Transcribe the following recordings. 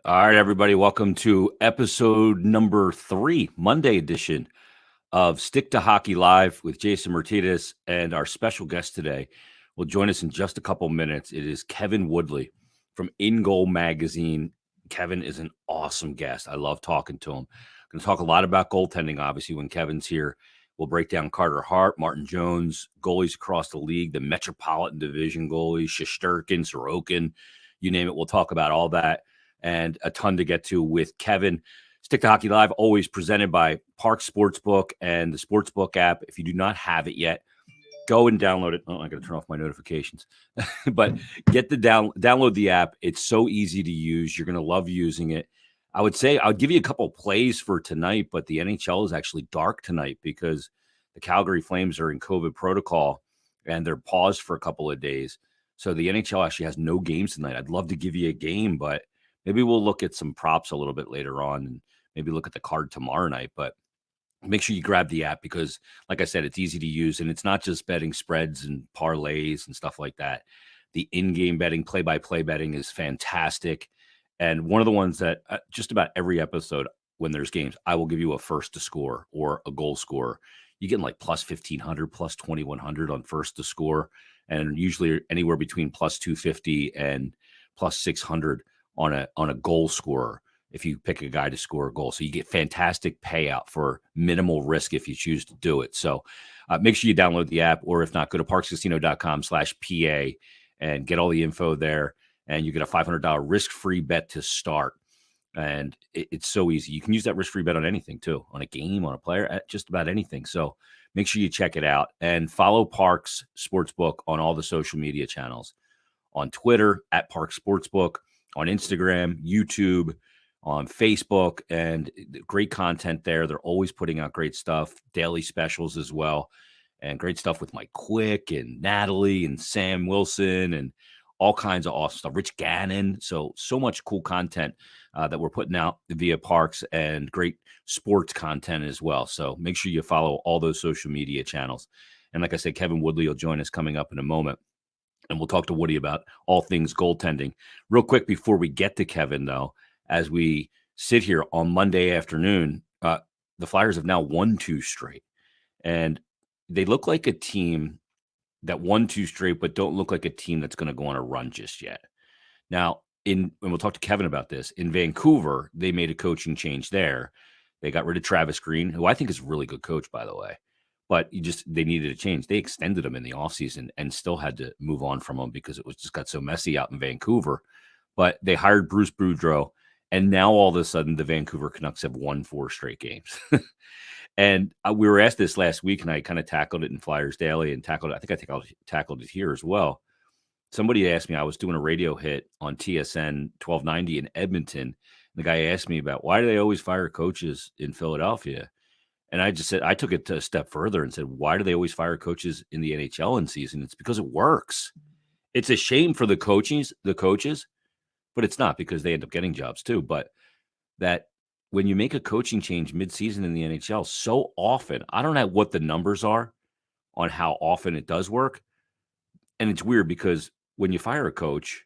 All right, everybody, welcome to episode number 3, Monday edition of Stick to Hockey Live with Jason Martinez, and our special guest today will join us in just a couple minutes. It is Kevin Woodley from In Goal Magazine. Kevin is an awesome guest. I love talking to him. Going to talk a lot about goaltending, obviously, when Kevin's here. We'll break down Carter Hart, Martin Jones, goalies across the league, the Metropolitan Division goalies, Shesterkin, Sorokin, you name it. We'll talk about all that and a ton to get to with Kevin. Stick to Hockey Live, always presented by Parx Sports Book and the Sports Book app. If you do not have it yet, go and download it. Oh, I got to turn off my notifications. But get the download the app. It's so easy to use. You're going to love using it. I would say I'll give you a couple plays for tonight, but the NHL is actually dark tonight because the Calgary Flames are in COVID protocol and they're paused for a couple of days. So the NHL actually has no games tonight. I'd love to give you a game, but maybe we'll look at some props a little bit later on and maybe look at the card tomorrow night. But make sure you grab the app because, like I said, it's easy to use. And it's not just betting spreads and parlays and stuff like that. The in-game betting, play-by-play betting is fantastic. And one of the ones that just about every episode when there's games, I will give you a first to score or a goal scorer. You get like plus 1,500, plus 2,100 on first to score. And usually anywhere between plus 250 and plus 600 on a goal scorer if you pick a guy to score a goal. So you get fantastic payout for minimal risk if you choose to do it. So make sure you download the app, or if not, go to parxcasino.com/PA and get all the info there. And you get a $500 risk-free bet to start. And it's so easy. You can use that risk-free bet on anything too, on a game, on a player, just about anything. So make sure you check it out and follow Parx Sports Book on all the social media channels, on Twitter at Parx Sports Book, on Instagram, YouTube, on Facebook, and great content there. They're always putting out great stuff, daily specials as well, and great stuff with Mike Quick and Natalie and Sam Wilson and all kinds of awesome stuff. Rich Gannon. So much cool content that we're putting out via Parx, and great sports content as well. So make sure you follow all those social media channels. And like I said, Kevin Woodley will join us coming up in a moment. And we'll talk to Woody about all things goaltending. Real quick before we get to Kevin, though, as we sit here on Monday afternoon, the Flyers have now won 2 straight. And they look like a team that won 2 straight, but don't look like a team that's going to go on a run just yet. Now, and we'll talk to Kevin about this, in Vancouver, they made a coaching change there. They got rid of Travis Green, who I think is a really good coach, by the way. But they needed a change. They extended him in the offseason and still had to move on from him because it was just got so messy out in Vancouver. But they hired Bruce Boudreau, and now all of a sudden the Vancouver Canucks have won 4 straight games. And we were asked this last week, and I kind of tackled it in Flyers Daily and tackled it here as well. Somebody asked me, I was doing a radio hit on TSN 1290 in Edmonton. And the guy asked me about why do they always fire coaches in Philadelphia? And I just said, I took it a step further and said, why do they always fire coaches in the NHL in season? It's because it works. It's a shame for the coaches, but it's not, because they end up getting jobs too. But that when you make a coaching change midseason in the NHL so often, I don't know what the numbers are on how often it does work. And it's weird because when you fire a coach,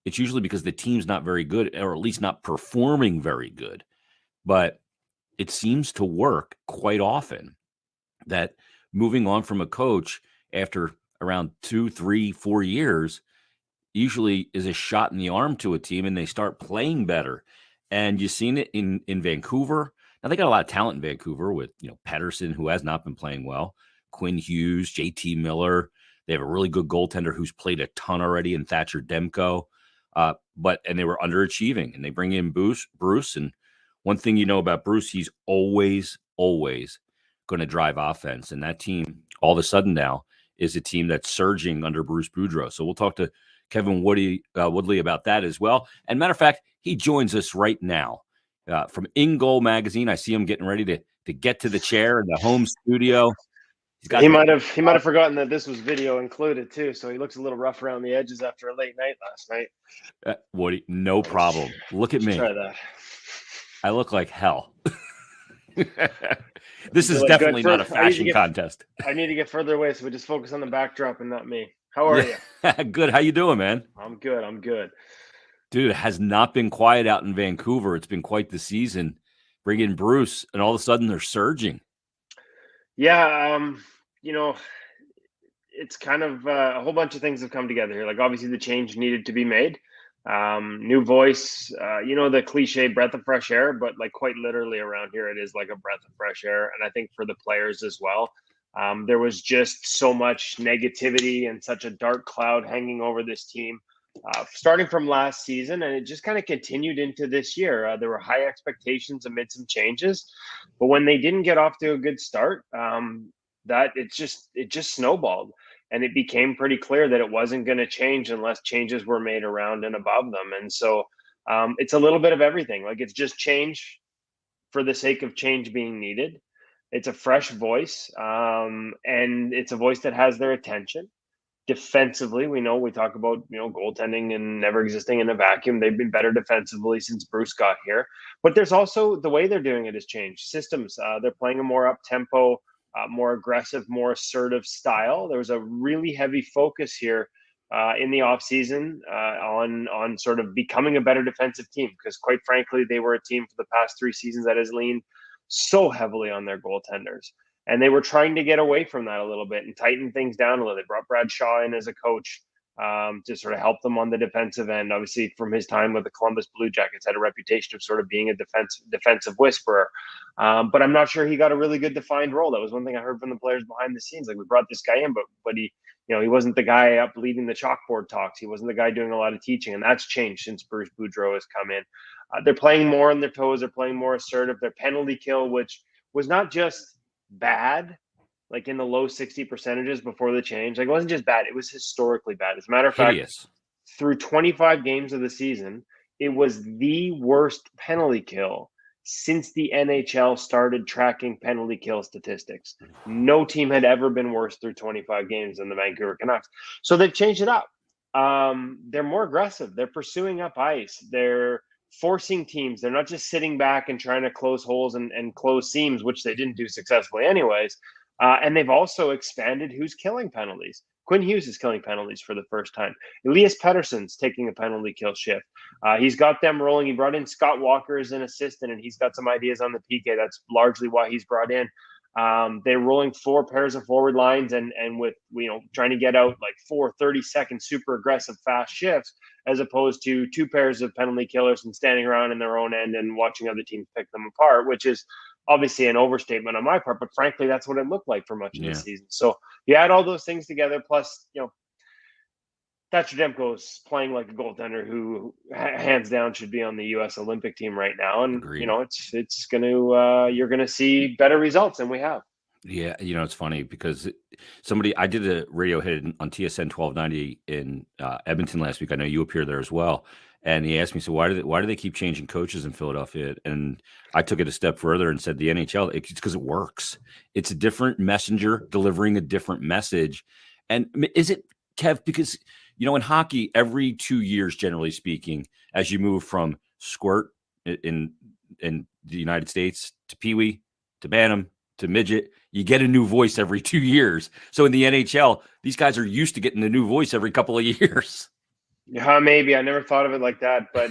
it's usually because the team's not very good, or at least not performing very good. But it seems to work quite often that moving on from a coach after around 2, 3, 4 years usually is a shot in the arm to a team, and they start playing better. And you've seen it in Vancouver. Now, they got a lot of talent in Vancouver with, Pettersson, who has not been playing well, Quinn Hughes, JT Miller. They have a really good goaltender who's played a ton already in Thatcher Demko. And they were underachieving, and they bring in Bruce. And one thing you know about Bruce, he's always going to drive offense. And that team, all of a sudden now, is a team that's surging under Bruce Boudreau. So we'll talk to Kevin Woodley about that as well. And matter of fact, he joins us right now from In Goal Magazine. I see him getting ready to get to the chair in the home studio. He might have forgotten that this was video included too, so he looks a little rough around the edges after a late night last night. Woody, no problem. Look at me. Try that. I look like hell. This is definitely not a fashion contest. I need to get further away, so we just focus on the backdrop and not me. How are you? Good. How you doing, man? I'm good. Dude, it has not been quiet out in Vancouver. It's been quite the season. Bring in Bruce, and all of a sudden they're surging. Yeah, it's kind of a whole bunch of things have come together here. Like obviously the change needed to be made. New voice, the cliche breath of fresh air, but like quite literally around here, it is like a breath of fresh air. And I think for the players as well, there was just so much negativity and such a dark cloud hanging over this team, starting from last season, and it just kind of continued into this year. There were high expectations amid some changes, but when they didn't get off to a good start, that it just snowballed, and it became pretty clear that it wasn't going to change unless changes were made around and above them. And so it's a little bit of everything. Like it's just change for the sake of change being needed. It's a fresh voice, and it's a voice that has their attention. Defensively, we know we talk about goaltending and never existing in a vacuum. They've been better defensively since Bruce got here, but there's also the way they're doing it has changed. Systems, they're playing a more up tempo, more aggressive, more assertive style. There was a really heavy focus here in the offseason on sort of becoming a better defensive team, because quite frankly, they were a team for the past 3 seasons that has leaned so heavily on their goaltenders. And they were trying to get away from that a little bit and tighten things down a little. They brought Brad Shaw in as a coach to sort of help them on the defensive end. Obviously, from his time with the Columbus Blue Jackets, had a reputation of sort of being a defensive whisperer. But I'm not sure he got a really good defined role. That was one thing I heard from the players behind the scenes. Like, we brought this guy in, but he wasn't the guy up leading the chalkboard talks. He wasn't the guy doing a lot of teaching, and that's changed since Bruce Boudreau has come in. They're playing more on their toes. They're playing more assertive. Their penalty kill, which was not just bad, like in the low 60 percentages before the change. Like, it wasn't just bad, it was historically bad. As a matter of Hideous. fact, through 25 games of the season, it was the worst penalty kill since the NHL started tracking penalty kill statistics. No team had ever been worse through 25 games than the Vancouver Canucks. So they've changed it up. They're more aggressive. They're pursuing up ice. They're forcing teams. They're not just sitting back and trying to close holes and close seams, which they didn't do successfully anyways. And they've also expanded who's killing penalties. Quinn Hughes is killing penalties for the first time. Elias Pettersson's taking a penalty kill shift. He's got them rolling. He brought in Scott Walker as an assistant, and he's got some ideas on the PK. That's largely why he's brought in. They're rolling 4 pairs of forward lines and with trying to get out like 4 30-second super aggressive fast shifts, as opposed to 2 pairs of penalty killers and standing around in their own end and watching other teams pick them apart, which is obviously an overstatement on my part, but frankly, that's what it looked like for much of the season. So you add all those things together, plus Thatcher Demko's playing like a goaltender who hands down should be on the U.S. Olympic team right now. And, Agreed. it's going to, you're going to see better results than we have. Yeah. It's funny because I did a radio hit on TSN 1290 in Edmonton last week. I know you appeared there as well. And he asked me, so why do they keep changing coaches in Philadelphia? And I took it a step further and said the NHL, it's because it works. It's a different messenger delivering a different message. And is it, Kev, because in hockey, every 2 years, generally speaking, as you move from squirt in the United States to peewee to bantam to midget, you get a new voice every 2 years. So in the NHL, these guys are used to getting a new voice every couple of years. Yeah, maybe. I never thought of it like that, but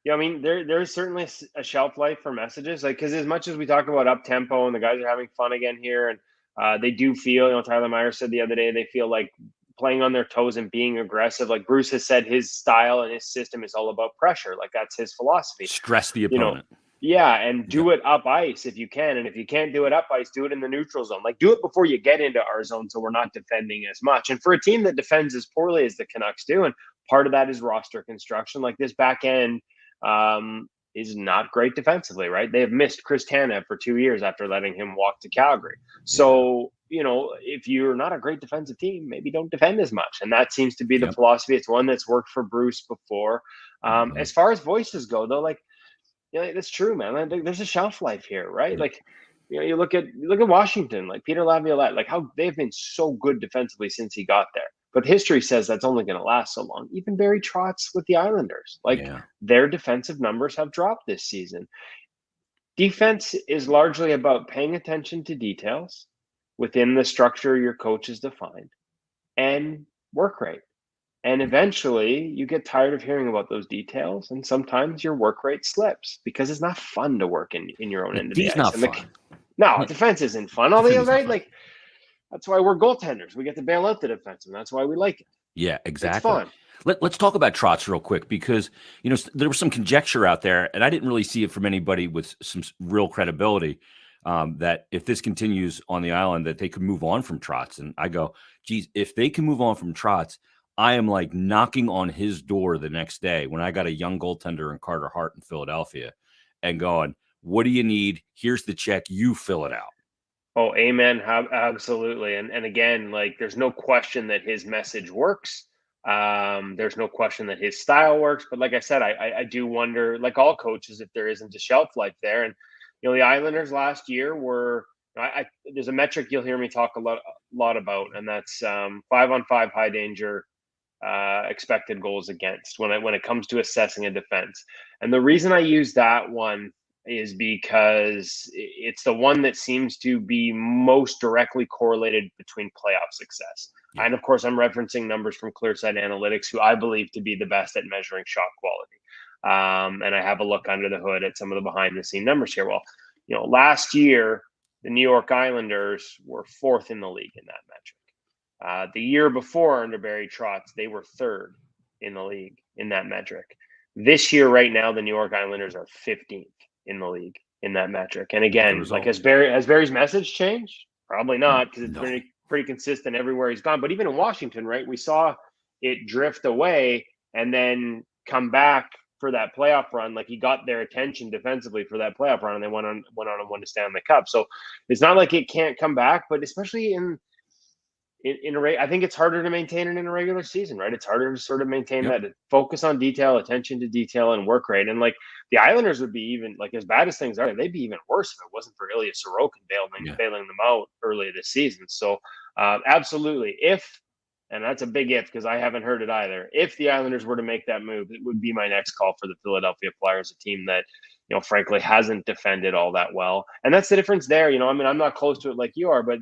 there's certainly a shelf life for messages. Like, because as much as we talk about up tempo and the guys are having fun again here, and they do feel, Tyler Meyer said the other day, they feel like playing on their toes and being aggressive. Like Bruce has said, his style and his system is all about pressure. Like, that's his philosophy. Stress the opponent. And do it up ice if you can. And if you can't do it up ice, do it in the neutral zone. Like, do it before you get into our zone, so we're not defending as much. And for a team that defends as poorly as the Canucks do, and part of that is roster construction, like this back end is not great defensively, right? They have missed Chris Tanev for 2 years after letting him walk to Calgary. So, if you're not a great defensive team, maybe don't defend as much. And that seems to be the philosophy. It's one that's worked for Bruce before. As far as voices go, though, like, that's true, man. There's a shelf life here, right? Like, you look at Washington, like Peter Laviolette, like how they've been so good defensively since he got there. But history says that's only going to last so long. Even Barry Trotz with the Islanders, their defensive numbers have dropped this season. Defense is largely about paying attention to details within the structure your coach has defined and work rate. And eventually you get tired of hearing about those details. And sometimes your work rate slips because it's not fun to work in your own The end of the D's ice. not And fun. no, defense isn't fun. All the Defending's not right, fun. like that's why we're goaltenders. We get to bail out the defenseman. That's why we like it. Yeah, It's exactly. fun. Let's talk about Trotz real quick because, there was some conjecture out there, and I didn't really see it from anybody with some real credibility, that if this continues on the island, that they could move on from Trotz. And I go, geez, if they can move on from Trotz, I am like knocking on his door the next day when I got a young goaltender in Carter Hart in Philadelphia and going, what do you need? Here's the check. You fill it out. Oh, amen. Absolutely. And again, like there's no question that his message works. There's no question that his style works. But like I said, I do wonder, like all coaches, if there isn't a shelf life there. And the Islanders last year were. There's a metric you'll hear me talk a lot about, and that's 5-on-5 high danger expected goals against when it comes to assessing a defense. And the reason I use that one is because it's the one that seems to be most directly correlated between playoff success. Yeah. And of course, I'm referencing numbers from Clearside Analytics, who I believe to be the best at measuring shot quality. And I have a look under the hood at some of the behind the scene numbers here. Well, last year, the New York Islanders were 4th in the league in that metric. The year before under Barry Trotz, they were 3rd in the league in that metric. This year, right now, the New York Islanders are 15th in the league in that metric. And again, like has Barry's message changed? Probably not, because it's been pretty consistent everywhere he's gone. But even in Washington, right, we saw it drift away and then come back for that playoff run. Like he got their attention defensively for that playoff run, and they went on and won the Stanley Cup. So it's not like it can't come back, but especially in I think it's harder to maintain it in a regular season, right? It's harder to sort of maintain that focus on detail, attention to detail, and work rate. And like the Islanders would be even like as bad as things are, they'd be even worse if it wasn't for Ilya Sorokin bailing them out early this season. So absolutely, and that's a big if because I haven't heard it either. If the Islanders were to make that move, it would be my next call for the Philadelphia Flyers, a team that frankly hasn't defended all that well. And that's the difference there. I mean, I'm not close to it like you are, but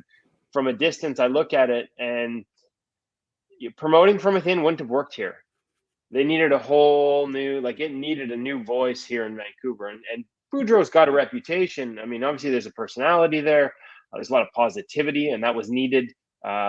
from a distance, I look at it and promoting from within wouldn't have worked here. They needed a whole new, it needed a new voice here in Vancouver. And Boudreau's got a reputation. I mean, obviously there's a personality there. There's a lot of positivity, and that was needed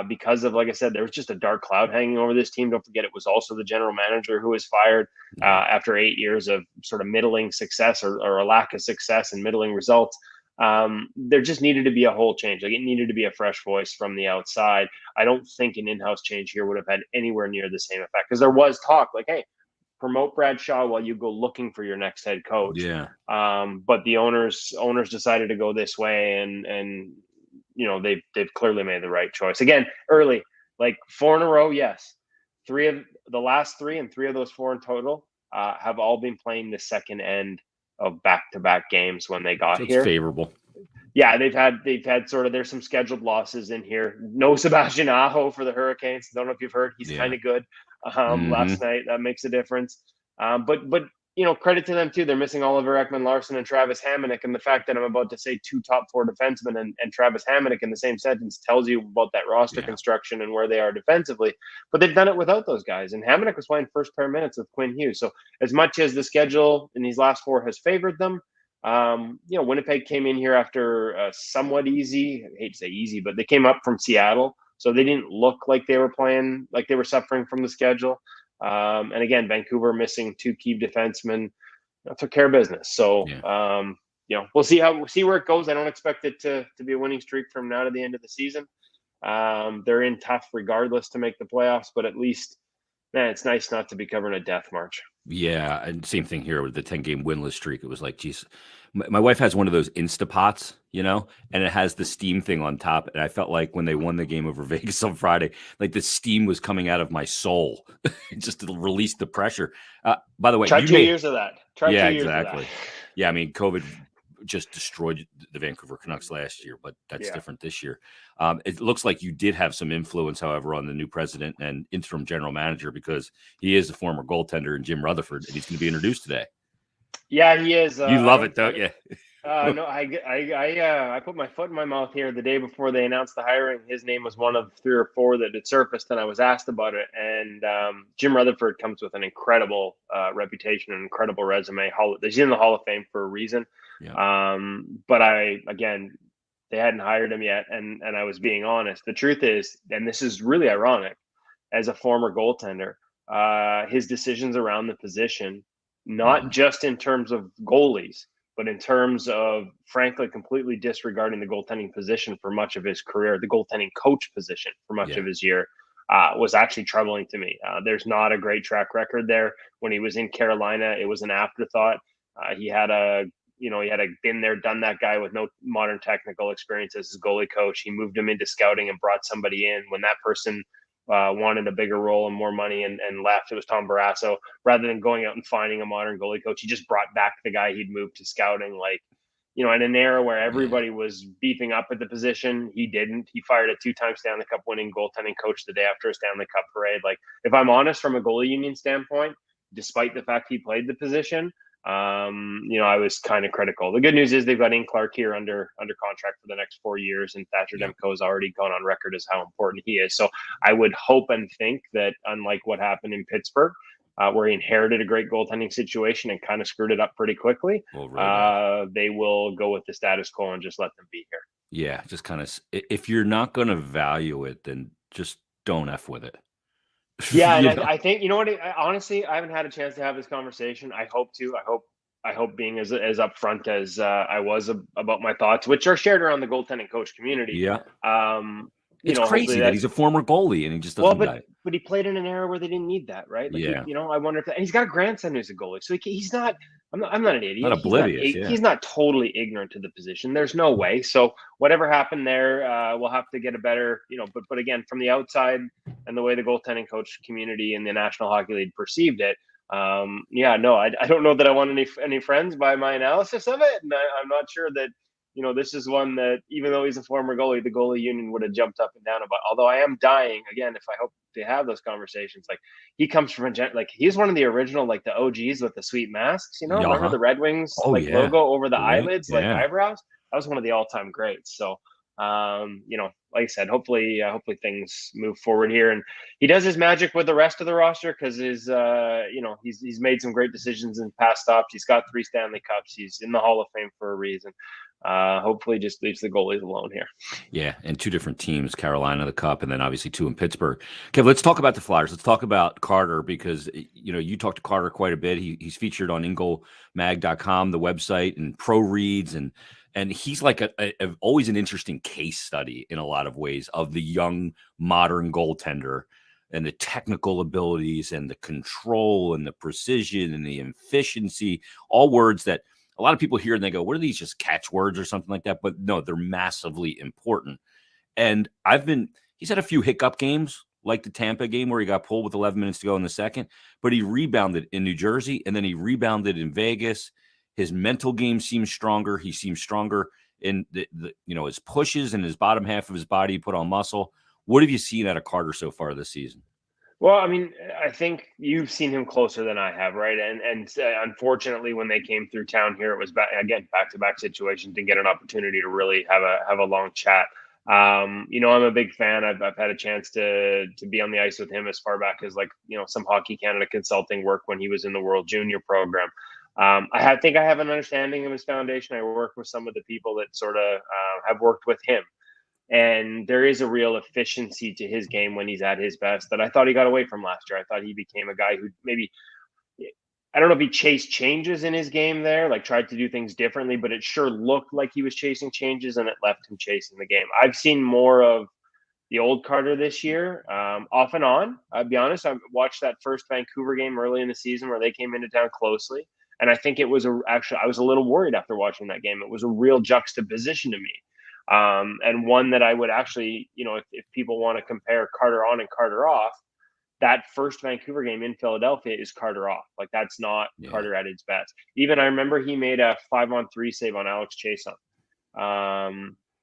because of, like I said, there was just a dark cloud hanging over this team. Don't forget, it was also the general manager who was fired after 8 years of sort of middling success or a lack of success and middling results. There just needed to be a whole change. Like it needed to be a fresh voice from the outside. I don't think an in-house change here would have had anywhere near the same effect because there was talk like, hey, promote Brad Shaw while you go looking for your next head coach. Yeah. But the owners decided to go this way, and they've clearly made the right choice. Again, early, like 4 in a row, yes. 3 of the last 3 and 3 of those 4 in total have all been playing the second end of back-to-back games when they got here. Favorable. Yeah, they've had sort of, there's some scheduled losses in here. No Sebastian Aho for the Hurricanes. Don't know if you've heard, he's kind of good. Last night, that makes a difference. But credit to them too. They're missing Oliver Ekman-Larsson and Travis Hamonic, and the fact that I'm about to say 2 top 4 defensemen and Travis Hamonic in the same sentence tells you about that roster construction and where they are defensively. But they've done it without those guys. And Hamonic was playing first pair minutes with Quinn Hughes. So as much as the schedule in these last 4 has favored them, Winnipeg came in here after somewhat easy. I hate to say easy, but they came up from Seattle. So they didn't look like they were playing, like they were suffering from the schedule. And again, Vancouver missing 2 key defensemen took care of business. So, we'll see where it goes. I don't expect it to be a winning streak from now to the end of the season. They're in tough regardless to make the playoffs, but at least, man, it's nice not to be covering a death march. Yeah, and same thing here with the 10-game winless streak. It was like, geez, my wife has one of those Instapots, and it has the steam thing on top. And I felt like when they won the game over Vegas on Friday, like the steam was coming out of my soul just to release the pressure. By the way, try 2 years of that. Exactly. Yeah, I mean, COVID just destroyed the Vancouver Canucks last year, but that's different this year. It looks like you did have some influence, however, on the new president and interim general manager because he is a former goaltender in Jim Rutherford, and he's going to be introduced today. Yeah, he is. You love it, don't you? No, I put my foot in my mouth here the day before they announced the hiring. His name was one of 3 or 4 that had surfaced, and I was asked about it. And Jim Rutherford comes with an incredible reputation, an incredible resume. He's in the Hall of Fame for a reason. Yeah. But they hadn't hired him yet, and I was being honest. The truth is, and this is really ironic, as a former goaltender, his decisions around the position, not just in terms of goalies, but in terms of, frankly, completely disregarding the goaltending position for much of his career, the goaltending coach position for much of his year, was actually troubling to me. There's not a great track record there. When he was in Carolina, it was an afterthought. He had been there, done that guy with no modern technical experience as his goalie coach. He moved him into scouting and brought somebody in when that person wanted a bigger role and more money and left. It was Tom Barrasso. Rather than going out and finding a modern goalie coach, he just brought back the guy he'd moved to scouting. Like, in an era where everybody was beefing up at the position, he didn't. He fired a 2-time Stanley Cup winning goaltending coach the day after a Stanley Cup parade. Like, if I'm honest, from a goalie union standpoint, despite the fact he played the position, I was kind of critical. The good news is they've got Ian Clark here under contract for the next 4 years, and Thatcher Demko has already gone on record as how important he is. So I would hope and think that, unlike what happened in Pittsburgh, where he inherited a great goaltending situation and kind of screwed it up pretty quickly, they will go with the status quo and just let them be here. Yeah, just kind of, if you're not going to value it, then just don't F with it. Yeah, and I think, honestly, I haven't had a chance to have this conversation. I hope to. I hope being as upfront as I was about my thoughts, which are shared around the goaltending coach community. Yeah. It's crazy that he's a former goalie and he just doesn't. But he played in an era where they didn't need that, right? Like, I wonder if and he's got a grandson who's a goalie, so he's not. I'm not an idiot. Not oblivious. He's not totally ignorant to the position. There's no way. So whatever happened there, we'll have to get a better, But again, from the outside and the way the goaltending coach community and the National Hockey League perceived it, I don't know that I want any friends by my analysis of it, and I'm not sure that. This is one that, even though he's a former goalie, the goalie union would have jumped up and down about. Although I am dying, again, if I hope to have those conversations, like, he comes from he's one of the original, like, the OGs with the sweet masks, remember the Red Wings logo over the eyelids, like eyebrows? That was one of the all-time greats. So, like I said, hopefully things move forward here, and he does his magic with the rest of the roster, because he's made some great decisions in past stops. He's got 3 Stanley Cups. He's in the Hall of Fame for a reason. Hopefully just leaves the goalies alone here. Yeah, and 2 different teams, Carolina, the Cup, and then obviously 2 in Pittsburgh. Okay, let's talk about the Flyers. Let's talk about Carter, because you talked to Carter quite a bit. He's featured on IngoMag.com, the website, and Pro Reads, and he's like always an interesting case study in a lot of ways of the young modern goaltender and the technical abilities and the control and the precision and the efficiency, all words that a lot of people hear and they go, what are these, just catchwords or something like that? But no, they're massively important. And he's had a few hiccup games, like the Tampa game where he got pulled with 11 minutes to go in the second, but he rebounded in New Jersey, and then he rebounded in Vegas. His mental game seems stronger. He seems stronger in his pushes and his bottom half of his body. He put on muscle. What have you seen out of Carter so far this season? Well, I mean, I think you've seen him closer than I have, right? And unfortunately, when they came through town here, it was back-to-back situation. Didn't get an opportunity to really have a long chat. I'm a big fan. I've had a chance to be on the ice with him as far back as some Hockey Canada consulting work when he was in the World Junior program. I think I have an understanding of his foundation. I work with some of the people that sort of have worked with him. And there is a real efficiency to his game when he's at his best that I thought he got away from last year. I thought he became a guy who maybe, I don't know if he chased changes in his game there, like tried to do things differently, but it sure looked like he was chasing changes, and it left him chasing the game. I've seen more of the old Carter this year, off and on. I'll be honest, I watched that first Vancouver game early in the season where they came into town closely. And I think it was I was a little worried after watching that game. It was a real juxtaposition to me. And one that I would actually, if people want to compare Carter on and Carter off, that first Vancouver game in Philadelphia is Carter off. Like, that's not Carter at his best. Even I remember he made a 5-on-3 save on Alex Chason.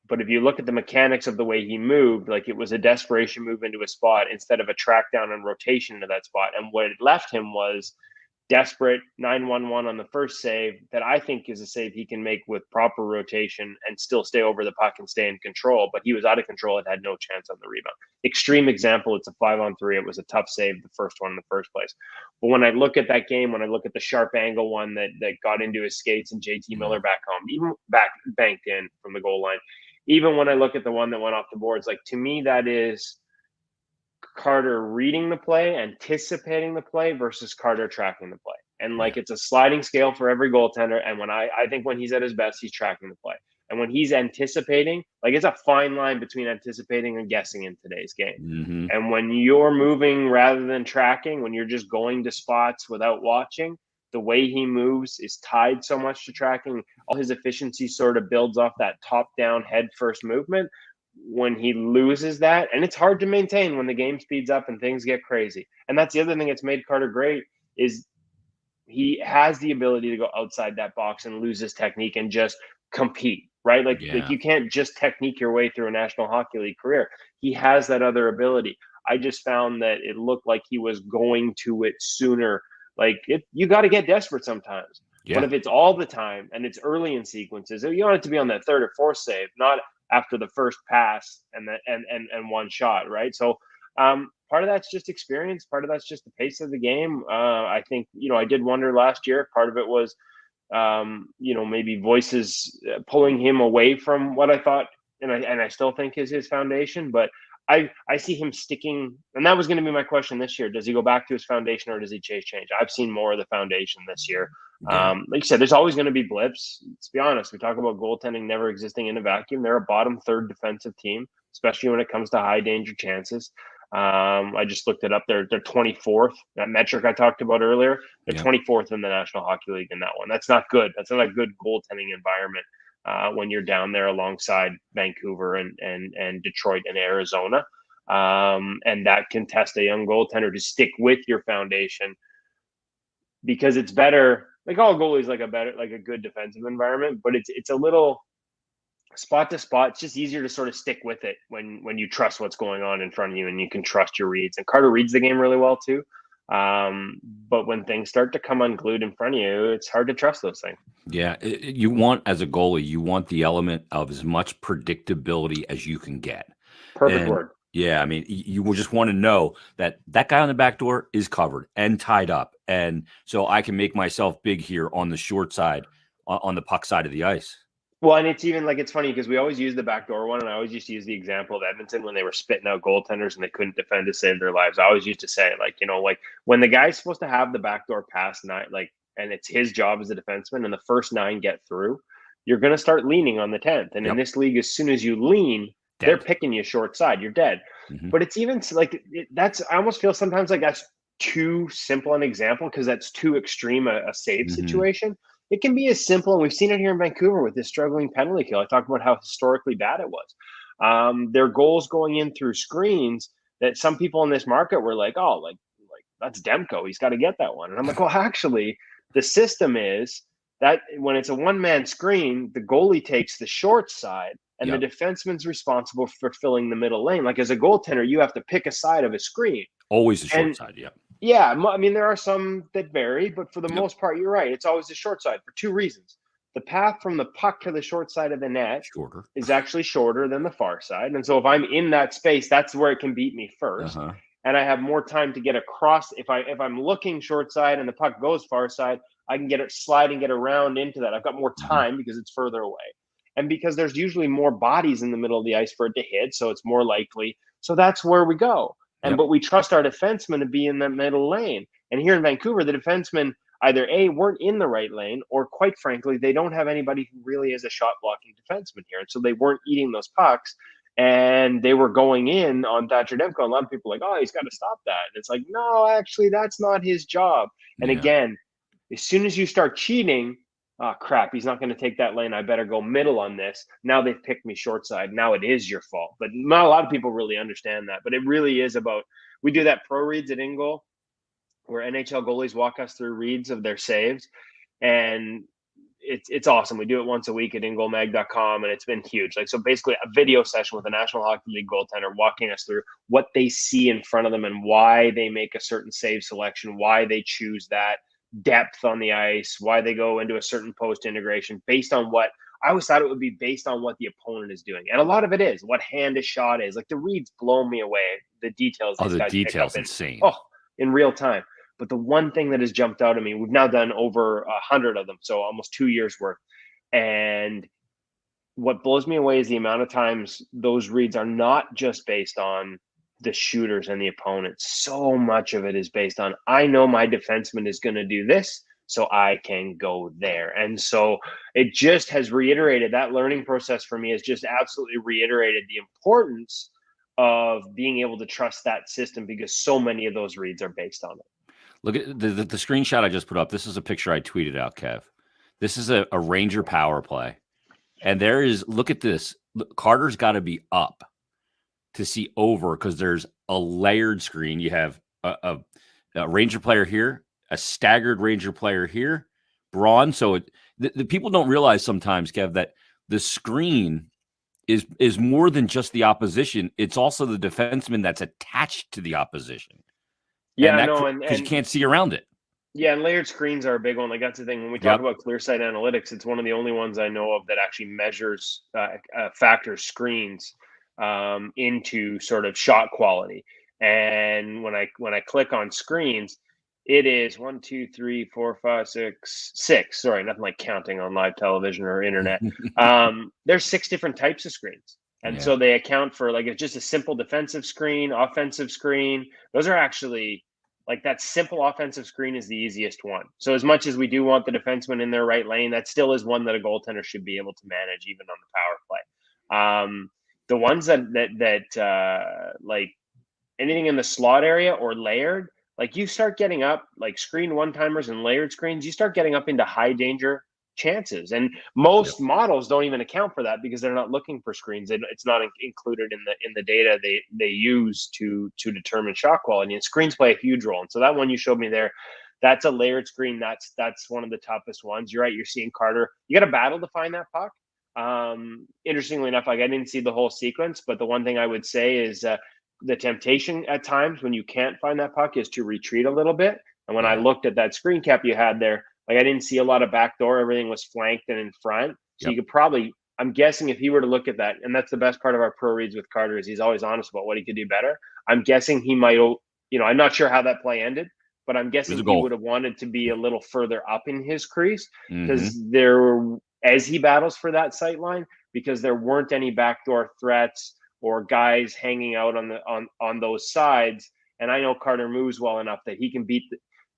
But if you look at the mechanics of the way he moved, like, it was a desperation move into a spot instead of a track down and rotation into that spot. And what it left him was desperate 9-1-1 on the first save that I think is a save he can make with proper rotation and still stay over the puck and stay in control. But he was out of control and had no chance on the rebound. Extreme example, it's a 5-on-3. It was a tough save, the first one in the first place. But when I look at that game, when I look at the sharp angle one that got into his skates and JT Miller back home, even banked in from the goal line, even when I look at the one that went off the boards, like, to me, that is Carter reading the play, anticipating the play versus Carter tracking the play. And like, it's a sliding scale for every goaltender. And when I think when he's at his best, he's tracking the play. And when he's anticipating, like, it's a fine line between anticipating and guessing in today's game. Mm-hmm. And when you're moving rather than tracking, when you're just going to spots without watching, the way he moves is tied so much to tracking. All his efficiency sort of builds off that top-down head-first movement. When he loses that, and it's hard to maintain when the game speeds up and things get crazy. And that's the other thing that's made Carter great, is he has the ability to go outside that box and lose his technique and just compete, right? Like you can't just technique your way through a National Hockey League career. He has that other ability. I just found that it looked like he was going to it sooner. Like, you got to get desperate sometimes. Yeah. But if it's all the time and it's early in sequences, you want it to be on that third or fourth save, not after the first pass and one shot, right? So part of that's just experience. Part of that's just the pace of the game. I think, I did wonder last year, part of it was, maybe voices pulling him away from what I thought, and I still think is his foundation, but I see him sticking, and that was going to be my question this year. Does he go back to his foundation or does he chase change? I've seen more of the foundation this year. Like you said, there's always going to be blips. Let's be honest. We talk about goaltending never existing in a vacuum. They're a bottom third defensive team, especially when it comes to high danger chances. I just looked it up. They're 24th. That metric I talked about earlier. They're 24th in the National Hockey League in that one. That's not good. That's not a good goaltending environment when you're down there alongside Vancouver and Detroit and Arizona. And that can test a young goaltender to stick with your foundation, because it's better. Like, all goalies like a good defensive environment, but it's a little spot to spot. It's just easier to sort of stick with it when you trust what's going on in front of you and you can trust your reads. And Carter reads the game really well too. But when things start to come unglued in front of you, it's hard to trust those things. Yeah. You want, as a goalie, you want the element of as much predictability as you can get. Perfect word. Yeah, I mean, you will just want to know that guy on the back door is covered and tied up. And so I can make myself big here on the short side, on the puck side of the ice. Well, and it's even like, it's funny because we always use the backdoor one, and I always used to use the example of Edmonton when they were spitting out goaltenders and they couldn't defend to save their lives. I always used to say, like, like, when the guy's supposed to have the backdoor pass and it's his job as a defenseman, and the first 9 get through, you're going to start leaning on the 10th. And in this league, as soon as you lean, they're picking you short side. You're dead. Mm-hmm. But it's even like I almost feel sometimes like that's too simple an example, because that's too extreme a save situation. It can be as simple, and we've seen it here in Vancouver with this struggling penalty kill. I talked about how historically bad it was. Their goals going in through screens that some people in this market were like, oh, like that's Demko. He's got to get that one. And I'm like, well, actually, the system is that when it's a one-man screen, the goalie takes the short side, and the defenseman's responsible for filling the middle lane. Like, as a goaltender, you have to pick a side of a screen. Always the short side, yeah. Yeah, I mean, there are some that vary, but for the most part, you're right. It's always the short side for 2 reasons. The path from the puck to the short side of the net is actually shorter than the far side. And so if I'm in that space, that's where it can beat me first. And I have more time to get across. If I'm looking short side and the puck goes far side, I can slide and get around into that. I've got more time because it's further away. And because there's usually more bodies in the middle of the ice for it to hit, so it's more likely. So that's where we go. But we trust our defensemen to be in the middle lane. And here in Vancouver, the defensemen either A, weren't in the right lane, or quite frankly, they don't have anybody who really is a shot blocking defenseman here. And so they weren't eating those pucks, and they were going in on Thatcher Demko. A lot of people are like, oh, he's got to stop that. And it's like, no, actually, that's not his job. And again, as soon as you start cheating, oh, crap, he's not going to take that lane. I better go middle on this. Now they've picked me short side. Now it is your fault. But not a lot of people really understand that. But it really is about, we do that pro reads at InGoal, where NHL goalies walk us through reads of their saves. And it's awesome. We do it once a week at ingoalmag.com, and it's been huge. Like, so basically a video session with a National Hockey League goaltender walking us through what they see in front of them and why they make a certain save selection, why they choose that, depth on the ice, why they go into a certain post integration based on what I always thought it would be based on what the opponent is doing. And a lot of it is what hand a shot is. Like the reads blow me away. The details Oh, these the guys pick up detail's insane. in real time. But the one thing that has jumped out at me, we've now done over 100 of them, so almost 2 years worth. And what blows me away is the amount of times those reads are not just based on the shooters and the opponents. So much of it is based on, I know my defenseman is going to do this, so I can go there. And so it just has reiterated, that learning process for me has just absolutely reiterated the importance of being able to trust that system, because so many of those reads are based on it. Look at the screenshot I just put up. This is a picture I tweeted out, Kev. This is a Ranger power play. And there is, look at this. Carter's got to be up to see over, because there's a layered screen. You have a Ranger player here, a staggered Ranger player here, Braun. So the people don't realize sometimes, Kev, that the screen is more than just the opposition. It's also the defenseman that's attached to the opposition. Yeah, because you can't see around it. Yeah, and layered screens are a big one. Like that's the thing when we talk about clear sight analytics. It's one of the only ones I know of that actually measures factors screens into sort of shot quality. And when I click on screens, it is 1, 2, 3, 4, 5, 6. Sorry, nothing like counting on live television or internet. There's 6 different types of screens. And so they account for, like, it's just a simple defensive screen, offensive screen. Those are actually, like, that simple offensive screen is the easiest one. So as much as we do want the defenseman in their right lane, that still is one that a goaltender should be able to manage, even on the power play. The ones that like anything in the slot area or layered, like you start getting up, like screen one-timers and layered screens, you start getting up into high danger chances. And most models don't even account for that because they're not looking for screens. It's not included in the data they use to determine shot quality. And screens play a huge role. And so that one you showed me there, that's a layered screen. That's one of the toughest ones. You're right. You're seeing Carter. You got to battle to find that puck. Interestingly enough, like I didn't see the whole sequence, but the one thing I would say is the temptation at times when you can't find that puck is to retreat a little bit. And when I looked at that screen cap you had there, like I didn't see a lot of backdoor. Everything was flanked and in front. So you could probably, I'm guessing if he were to look at that, and that's the best part of our pro reads with Carter is he's always honest about what he could do better. I'm guessing he might, I'm not sure how that play ended, but I'm guessing he would have wanted to be a little further up in his crease because as he battles for that sight line, because there weren't any backdoor threats or guys hanging out on those sides. And I know Carter moves well enough that he can beat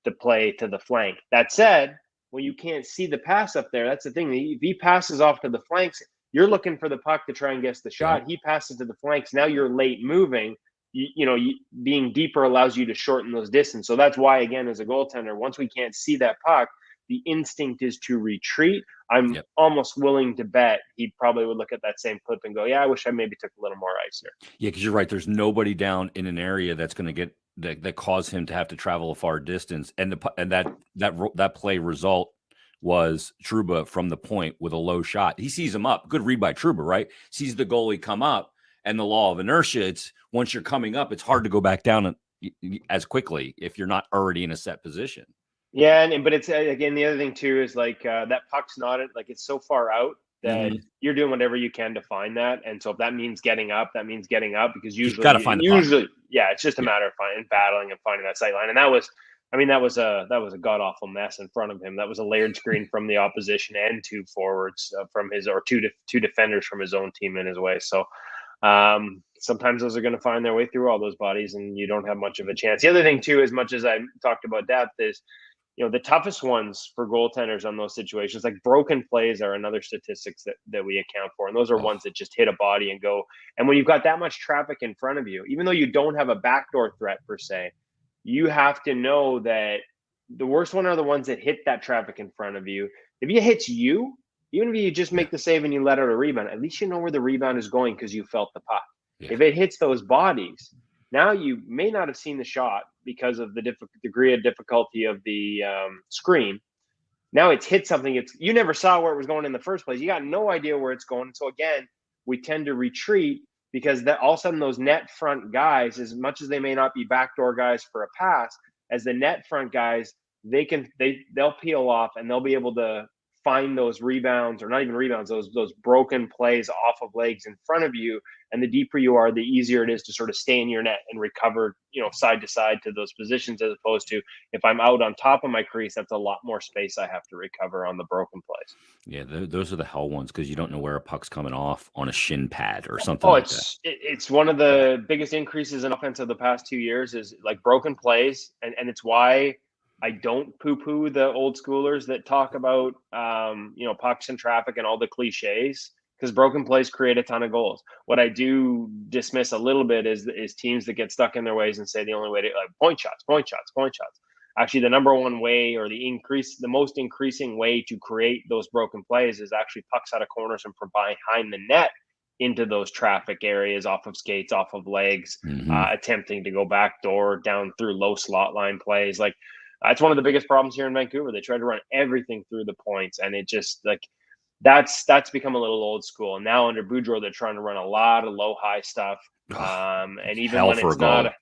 the play to the flank. That said, when you can't see the pass up there, that's the thing. If he passes off to the flanks, you're looking for the puck to try and guess the shot. He passes to the flanks. Now you're late moving. Being deeper allows you to shorten those distance. So that's why, again, as a goaltender, once we can't see that puck, the instinct is to retreat. I'm almost willing to bet he probably would look at that same clip and go, yeah, I wish I maybe took a little more ice here. Yeah, because you're right. There's nobody down in an area that's going to get that caused him to have to travel a far distance. And that play result was Trouba from the point with a low shot. He sees him up. Good read by Trouba, right? Sees the goalie come up, and the law of inertia, it's once you're coming up, it's hard to go back down as quickly if you're not already in a set position. Yeah, but it's again, the other thing too is like that puck's not like it's so far out that you're doing whatever you can to find that. And so if that means getting up, that means getting up because usually, it's just a matter of battling and finding that sight line. And that was a god awful mess in front of him. That was a layered screen from the opposition and 2 forwards from his, or two defenders from his own team in his way. So sometimes those are going to find their way through all those bodies and you don't have much of a chance. The other thing too, as much as I talked about depth, is the toughest ones for goaltenders on those situations, like broken plays are another statistics that we account for. And those are ones that just hit a body and go. And when you've got that much traffic in front of you, even though you don't have a backdoor threat per se, you have to know that the worst one are the ones that hit that traffic in front of you. If it hits you, even if you just make the save and you let out a rebound, at least you know where the rebound is going because you felt the puck. Yeah. If it hits those bodies, now you may not have seen the shot because of the degree of difficulty of the screen. Now it's hit something. You never saw where it was going in the first place. You got no idea where it's going. So again, we tend to retreat because that all of a sudden those net front guys, as much as they may not be backdoor guys for a pass, as the net front guys, they'll peel off and they'll be able to find those rebounds, or not even rebounds, those broken plays off of legs in front of you. And the deeper you are, the easier it is to sort of stay in your net and recover, side to side to those positions, as opposed to if I'm out on top of my crease, that's a lot more space I have to recover on the broken plays. Yeah, those are the hell ones because you don't know where a puck's coming off on a shin pad or something Oh, like that. it's one of the biggest increases in offense of the past 2 years is like broken plays, and it's why I don't poo-poo the old schoolers that talk about pucks and traffic and all the cliches, because broken plays create a ton of goals. What I do dismiss a little bit is teams that get stuck in their ways and say the only way to point shots, point shots, point shots. Actually, the number one way, or the most increasing way to create those broken plays is actually pucks out of corners and from behind the net into those traffic areas, off of skates, off of legs, attempting to go back door, down through low slot line plays. Like, that's one of the biggest problems here in Vancouver. They try to run everything through the points, and it just that's become a little old school. And now under Boudreau, they're trying to run a lot of low high stuff, and even hell when for it's a goal. not.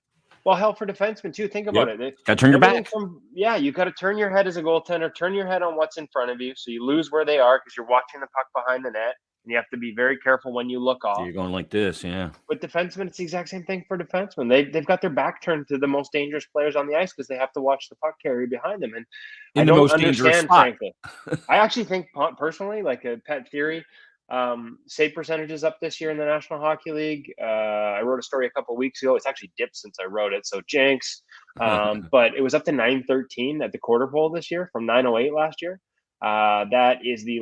Well, hell for defensemen too. Think about it. Got to turn your back. You got to turn your head as a goaltender. Turn your head on what's in front of you, so you lose where they are because you're watching the puck behind the net, and you have to be very careful when you look off. You're going like this, yeah. With defensemen, it's the exact same thing for defensemen. They've got their back turned to the most dangerous players on the ice because they have to watch the puck carry behind them. And I don't understand, frankly. I actually think personally, like a pet theory, save percentages up this year in the National Hockey League. I wrote a story a couple of weeks ago. It's actually dipped since I wrote it, so jinx. But it was up to 913 at the quarter pole this year from 908 last year. That is the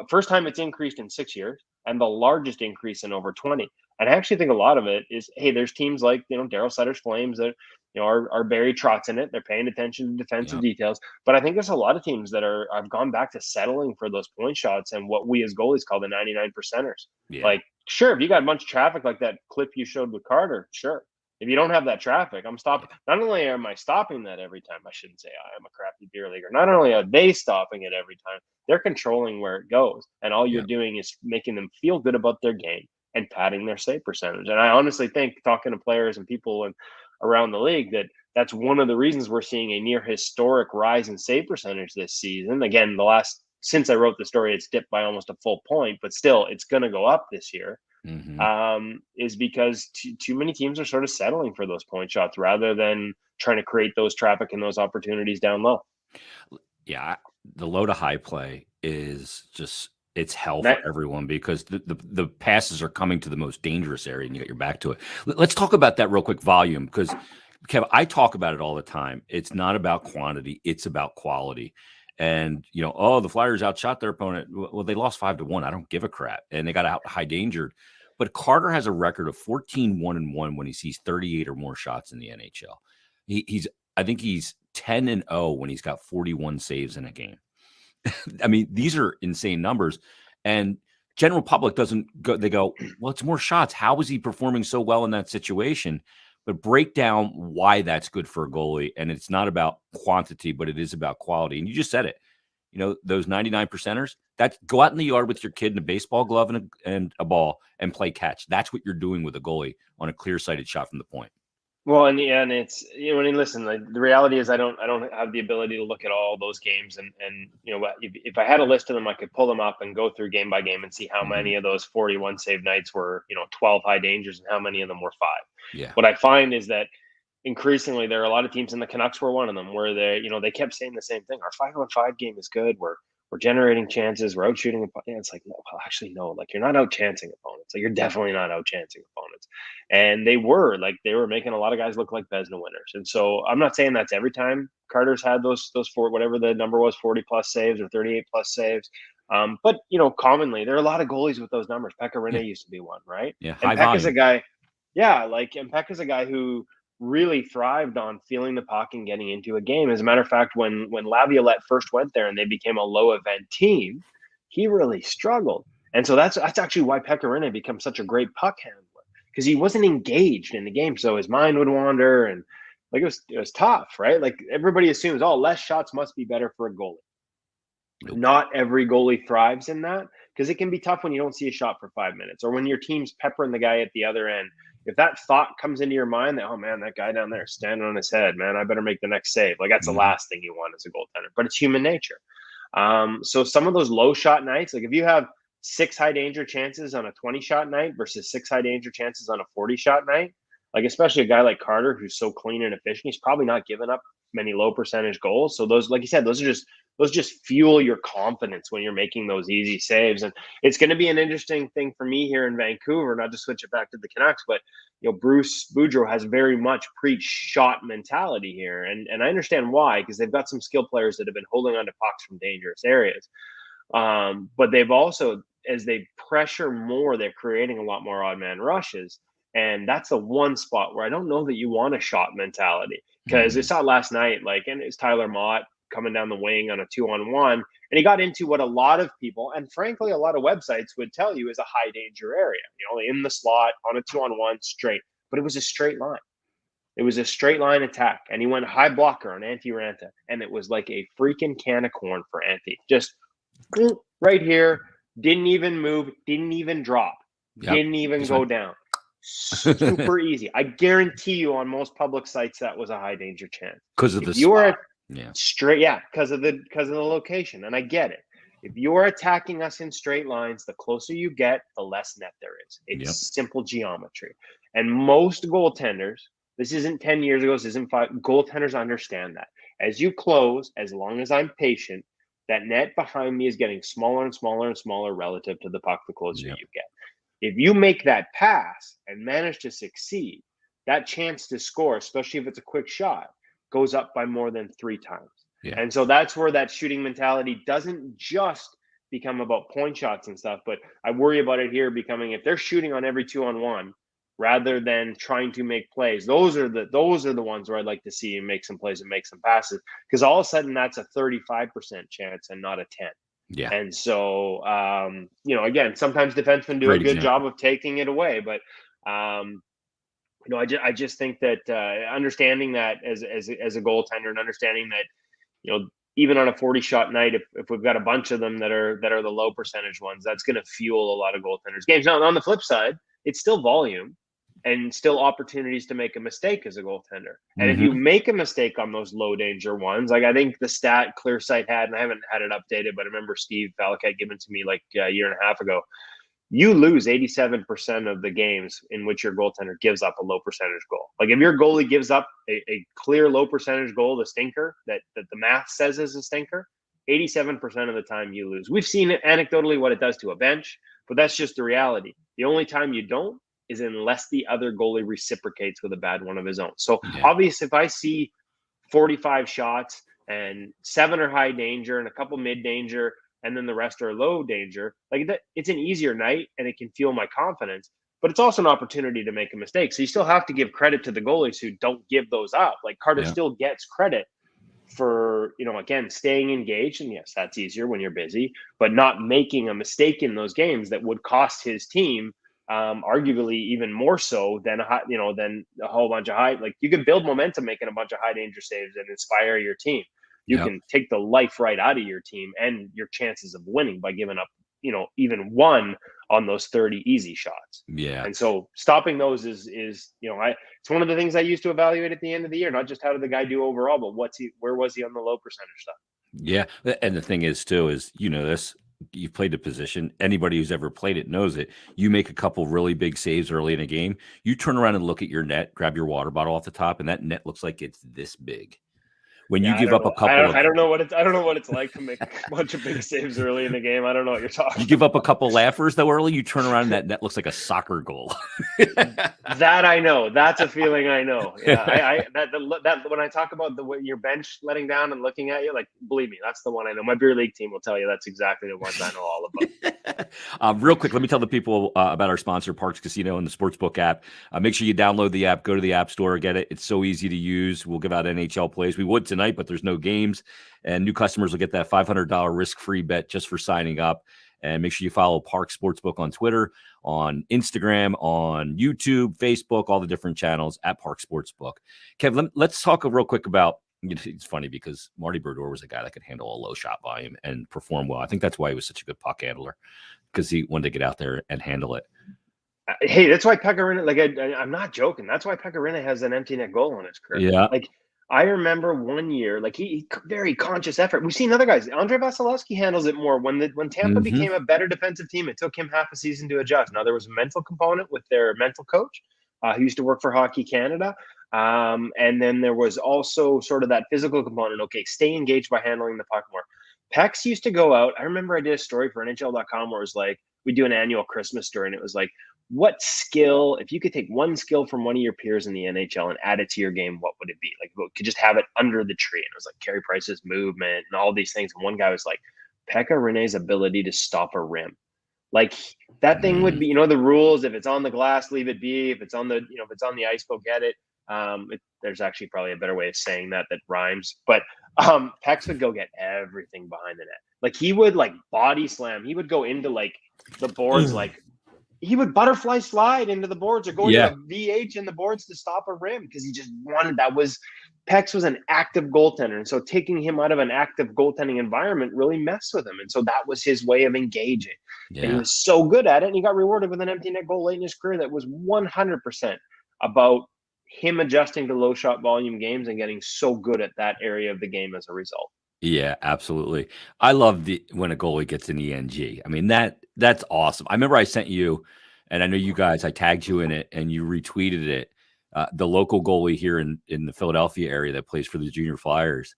first time it's increased in 6 years, and the largest increase in over 20. And I actually think a lot of it is, hey, there's teams like Daryl Sutter's Flames that are Barry Trotz in it. They're paying attention to defensive details. But I think there's a lot of teams that have gone back to settling for those point shots and what we as goalies call the 99 percenters. Yeah. Like, sure, if you got a bunch of traffic like that clip you showed with Carter, sure. If you don't have that traffic, I'm stopping. Not only am I stopping that every time, I shouldn't say I am a crappy beer leaguer. Not only are they stopping it every time, they're controlling where it goes. And all you're doing is making them feel good about their game and padding their save percentage. And I honestly think, talking to players and people around the league, that's one of the reasons we're seeing a near historic rise in save percentage this season. Again, since I wrote the story, it's dipped by almost a full point, but still it's going to go up this year. Is because too many teams are sort of settling for those point shots rather than trying to create those traffic and those opportunities down low. Yeah, the low to high play is just, it's hell for everyone because the passes are coming to the most dangerous area and you got your back to it. Let's talk about that real quick, volume, because Kev, I talk about it all the time. It's not about quantity, it's about quality. And the Flyers outshot their opponent. Well, they lost 5-1. I don't give a crap, and they got out high dangered. But Carter has a record of 14-1-1 when he sees 38 or more shots in the NHL. I think he's 10-0 when he's got 41 saves in a game. I mean, these are insane numbers. And general public doesn't go. They go, well, it's more shots. How is he performing so well in that situation? But break down why that's good for a goalie. And it's not about quantity, but it is about quality. And you just said it. Those 99 percenters, go out in the yard with your kid in a baseball glove and a ball and play catch. That's what you're doing with a goalie on a clear-sighted shot from the point. Well, and it's listen. The reality is, I don't have the ability to look at all those games, and if I had a list of them, I could pull them up and go through game by game and see how many of those 41 save nights were 12 high dangers and how many of them were 5. Yeah. What I find is that increasingly there are a lot of teams, and the Canucks were one of them, where they kept saying the same thing. Our 5-on-5 game is good. We're generating chances. We're out shooting. It's like, no, well, actually, no. Like, you're not out chancing opponents. Like, you're definitely not out chancing opponents. And they were making a lot of guys look like Vezina winners. And so I'm not saying that's every time Carter's had those four, whatever the number was, 40 plus saves or 38 plus saves. But commonly there are a lot of goalies with those numbers. Pekka Rinne used to be one, right? Yeah, and Peck is a guy. Yeah, and Peck is a guy who really thrived on feeling the puck and getting into a game. As a matter of fact, when Laviolette first went there and they became a low event team, he really struggled. And so that's actually why Pekka Rinne becomes such a great puck handler, because he wasn't engaged in the game. So his mind would wander, and it was tough, right? Like, everybody assumes, less shots must be better for a goalie. Nope. Not every goalie thrives in that, because it can be tough when you don't see a shot for 5 minutes, or when your team's peppering the guy at the other end. if that thought comes into your mind that, oh man, that guy down there standing on his head, man, I better make the next save. Like that's the last thing you want as a goaltender, but it's human nature. So some of those low shot nights, like if you have 6 high danger chances on a 20 shot night versus 6 high danger chances on a 40 shot night, like especially a guy like Carter, who's so clean and efficient, he's probably not giving up many low percentage goals. So those, like you said, those just fuel your confidence when you're making those easy saves. And it's going to be an interesting thing for me here in Vancouver, not to switch it back to the Canucks, but Bruce Boudreau has very much preached shot mentality here. And I understand why, because they've got some skill players that have been holding on to pucks from dangerous areas. But they've also, as they pressure more, they're creating a lot more odd man rushes. And that's the one spot where I don't know that you want a shot mentality, because I saw it last night, like, and it's Tyler Mott coming down the wing on a 2-on-1, and he got into what a lot of people, and frankly, a lot of websites would tell you is a high danger area, in the slot on a 2-on-1 straight, but it was a straight line. It was a straight line attack, and he went high blocker on Antti Ranta, and it was like a freaking can of corn for Antti. Just right here, didn't even move, didn't even drop, didn't even go down. Super easy. I guarantee you on most public sites that was a high danger chance because of the spot. Straight, because of the location. And I get it. If you're attacking us in straight lines, the closer you get, the less net there is. It's simple geometry. And most goaltenders, this isn't 10 years ago, this isn't 5, goaltenders understand that. As you close, as long as I'm patient, that net behind me is getting smaller and smaller and smaller relative to the puck the closer you get. If you make that pass and manage to succeed, that chance to score, especially if it's a quick shot, goes up by more than 3 times. And so that's where that shooting mentality doesn't just become about point shots and stuff, but I worry about it here becoming, if they're shooting on every 2-on-1 rather than trying to make plays, those are the ones where I'd like to see him make some plays and make some passes, because all of a sudden that's a 35% chance and not a 10. And so, again, sometimes defensemen do a good job of taking it away, but, I just think that understanding that as a goaltender, and understanding that, even on a 40 shot night, if we've got a bunch of them that are the low percentage ones, that's going to fuel a lot of goaltenders' games. Now, on the flip side, it's still volume and still opportunities to make a mistake as a goaltender. And if you make a mistake on those low danger ones, like I think the stat ClearSight had, and I haven't had it updated, but I remember Steve Falk had given to me like a year and a half ago, you lose 87% of the games in which your goaltender gives up a low percentage goal. Like if your goalie gives up a clear low percentage goal, the stinker that the math says is a stinker, 87% of the time you lose. We've seen it anecdotally what it does to a bench, but that's just the reality. The only time you don't is unless the other goalie reciprocates with a bad one of his own. So obviously, if I see 45 shots and 7 are high danger and a couple mid danger, and then the rest are low danger, like that, it's an easier night and it can fuel my confidence, but it's also an opportunity to make a mistake. So you still have to give credit to the goalies who don't give those up. Like Carter still gets credit for, again, staying engaged. And yes, that's easier when you're busy, but not making a mistake in those games that would cost his team, arguably even more so than than a whole bunch of high. Like you can build momentum making a bunch of high danger saves and inspire your team. You can take the life right out of your team and your chances of winning by giving up, even 1 on those 30 easy shots. And so stopping those is it's one of the things I used to evaluate at the end of the year, not just how did the guy do overall, but where was he on the low percentage stuff? And the thing is too, is, this, you've played the position. Anybody who's ever played it knows it. You make a couple really big saves early in a game. You turn around and look at your net, grab your water bottle off the top, and that net looks like it's this big. When you give up a couple, I don't know what it's like to make a bunch of big saves early in the game. I don't know what you're talking. You give up a couple laughers though early. You turn around and that net looks like a soccer goal. That I know. That's a feeling I know. Yeah, that when I talk about your bench letting down and looking at you, like believe me, that's the one I know. My beer league team will tell you that's exactly the ones I know all about. Real quick, let me tell the people about our sponsor, Parx Casino and the Sportsbook app. Make sure you download the app. Go to the App Store, get it. It's so easy to use. We'll give out NHL plays. We would tonight, but there's no games, and new customers will get that $500 risk-free bet just for signing up. And make sure you follow Parx Sports Book on Twitter, on Instagram, on YouTube, Facebook, all the different channels at Parx Sports Book. Kev, let's talk real quick about, it's funny because Marty Brodeur was a guy that could handle a low shot volume and perform well. I think that's why he was such a good puck handler, because he wanted to get out there and handle it. Hey, that's why Pecorino, like, I'm not joking. That's why Pecorino has an empty net goal in his career. Yeah. Like, I remember one year, like he very conscious effort. We've seen other guys. Andre Vasilevsky handles it more. When Tampa Mhm. became a better defensive team, it took him half a season to adjust. Now there was a mental component with their mental coach, who used to work for Hockey Canada, and then there was also sort of that physical component. Okay, stay engaged by handling the puck more. Pex used to go out. I remember I did a story for NHL.com where it was like we do an annual Christmas story, and it was like, what skill, if you could take one skill from one of your peers in the NHL and add it to your game, what would it be? Like, you could just have it under the tree. And it was like Carey Price's movement and all these things. And one guy was like, Pekka Rinne's ability to stop a rim. Like, that thing would be, the rules. If it's on the glass, leave it be. If it's on the, if it's on the ice, go get it. There's actually probably a better way of saying that rhymes. But Pex would go get everything behind the net. Like, he would like body slam. He would go into like the boards, like he would butterfly slide into the boards or go into a VH in the boards to stop a rim because he just wanted. Pex was an active goaltender, and so taking him out of an active goaltending environment really messed with him, and so that was his way of engaging. Yeah. And he was so good at it, and he got rewarded with an empty net goal late in his career that was 100% about him adjusting to low shot volume games and getting so good at that area of the game as a result. Yeah, absolutely. I love when a goalie gets an ENG. I mean, that's awesome. I remember I sent you, and I know you guys, I tagged you in it and you retweeted it. The local goalie here in the Philadelphia area that plays for the Junior Flyers,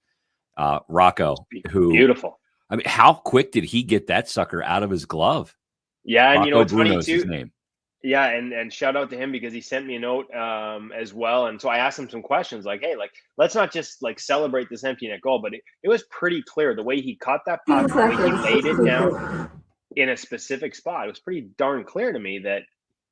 Rocco, who, beautiful. I mean, how quick did he get that sucker out of his glove? Yeah, and Rocco it's Bruno funny is too. his name. Yeah, and shout out to him because he sent me a note as well. And so I asked him some questions like, hey, like, let's not just like celebrate this empty net goal, but it was pretty clear the way he caught that puck, the way he laid it down in a specific spot. It was pretty darn clear to me that,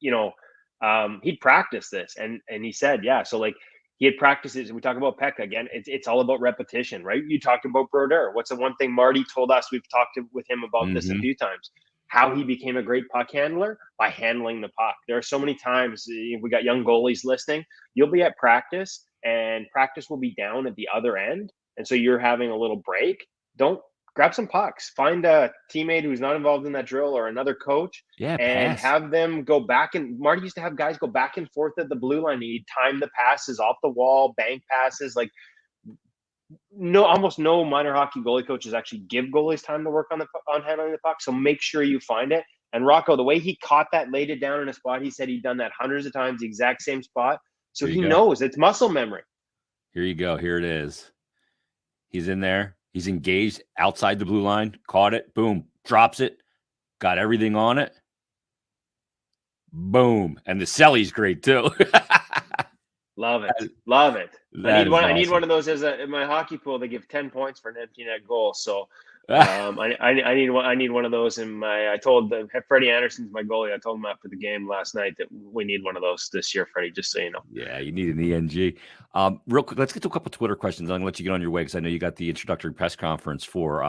he'd practiced this. And he said, yeah, so like he had practiced it. And we talk about Pekka again. It's all about repetition, right? You talked about Brodeur. What's the one thing Marty told us? We've talked with him about this a few times. How he became a great puck handler by handling the puck. There are so many times we got young goalies listening. You'll be at practice and practice will be down at the other end. And so you're having a little break. Don't grab some pucks, find a teammate who's not involved in that drill or another coach and pass. have them go back. And Marty used to have guys go back and forth at the blue line. He'd time the passes off the wall, bank passes, like almost no minor hockey goalie coaches actually give goalies time to work on handling the puck. So make sure you find it. And Rocco, the way he caught that, laid it down in a spot, he said he'd done that hundreds of times, the exact same spot. So he knows it's muscle memory. Here you go. Here it is. He's in there. He's engaged outside the blue line. Caught it. Boom. Drops it. Got everything on it. Boom. And the celly's great too. Love it. Love it. I need awesome. one of those in my hockey pool. They give 10 points for an empty net goal. So I need one of those in my. I told Freddie Anderson's my goalie. I told him after the game last night that we need one of those this year, Freddie. Just so you know. Yeah, you need an ENG. Real quick, let's get to a couple of Twitter questions. I'm gonna let you get on your way because I know you got the introductory press conference for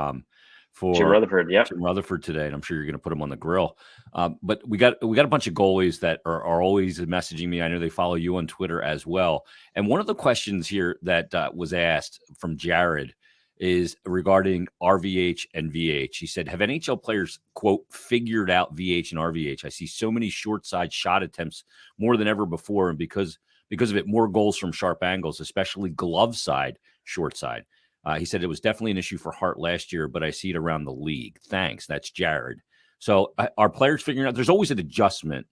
Jim Rutherford. Yeah, Jim Rutherford today, and I'm sure you're going to put him on the grill. But we got a bunch of goalies that are always messaging me. I know they follow you on Twitter as well. And one of the questions here that was asked from Jared is regarding RVH and VH. He said, have NHL players, quote, figured out VH and RVH? I see so many short side shot attempts more than ever before. And because of it, more goals from sharp angles, especially glove side, short side. He said it was definitely an issue for Hart last year, but I see it around the league. Thanks. That's Jared. So are players figuring out? There's always an adjustment.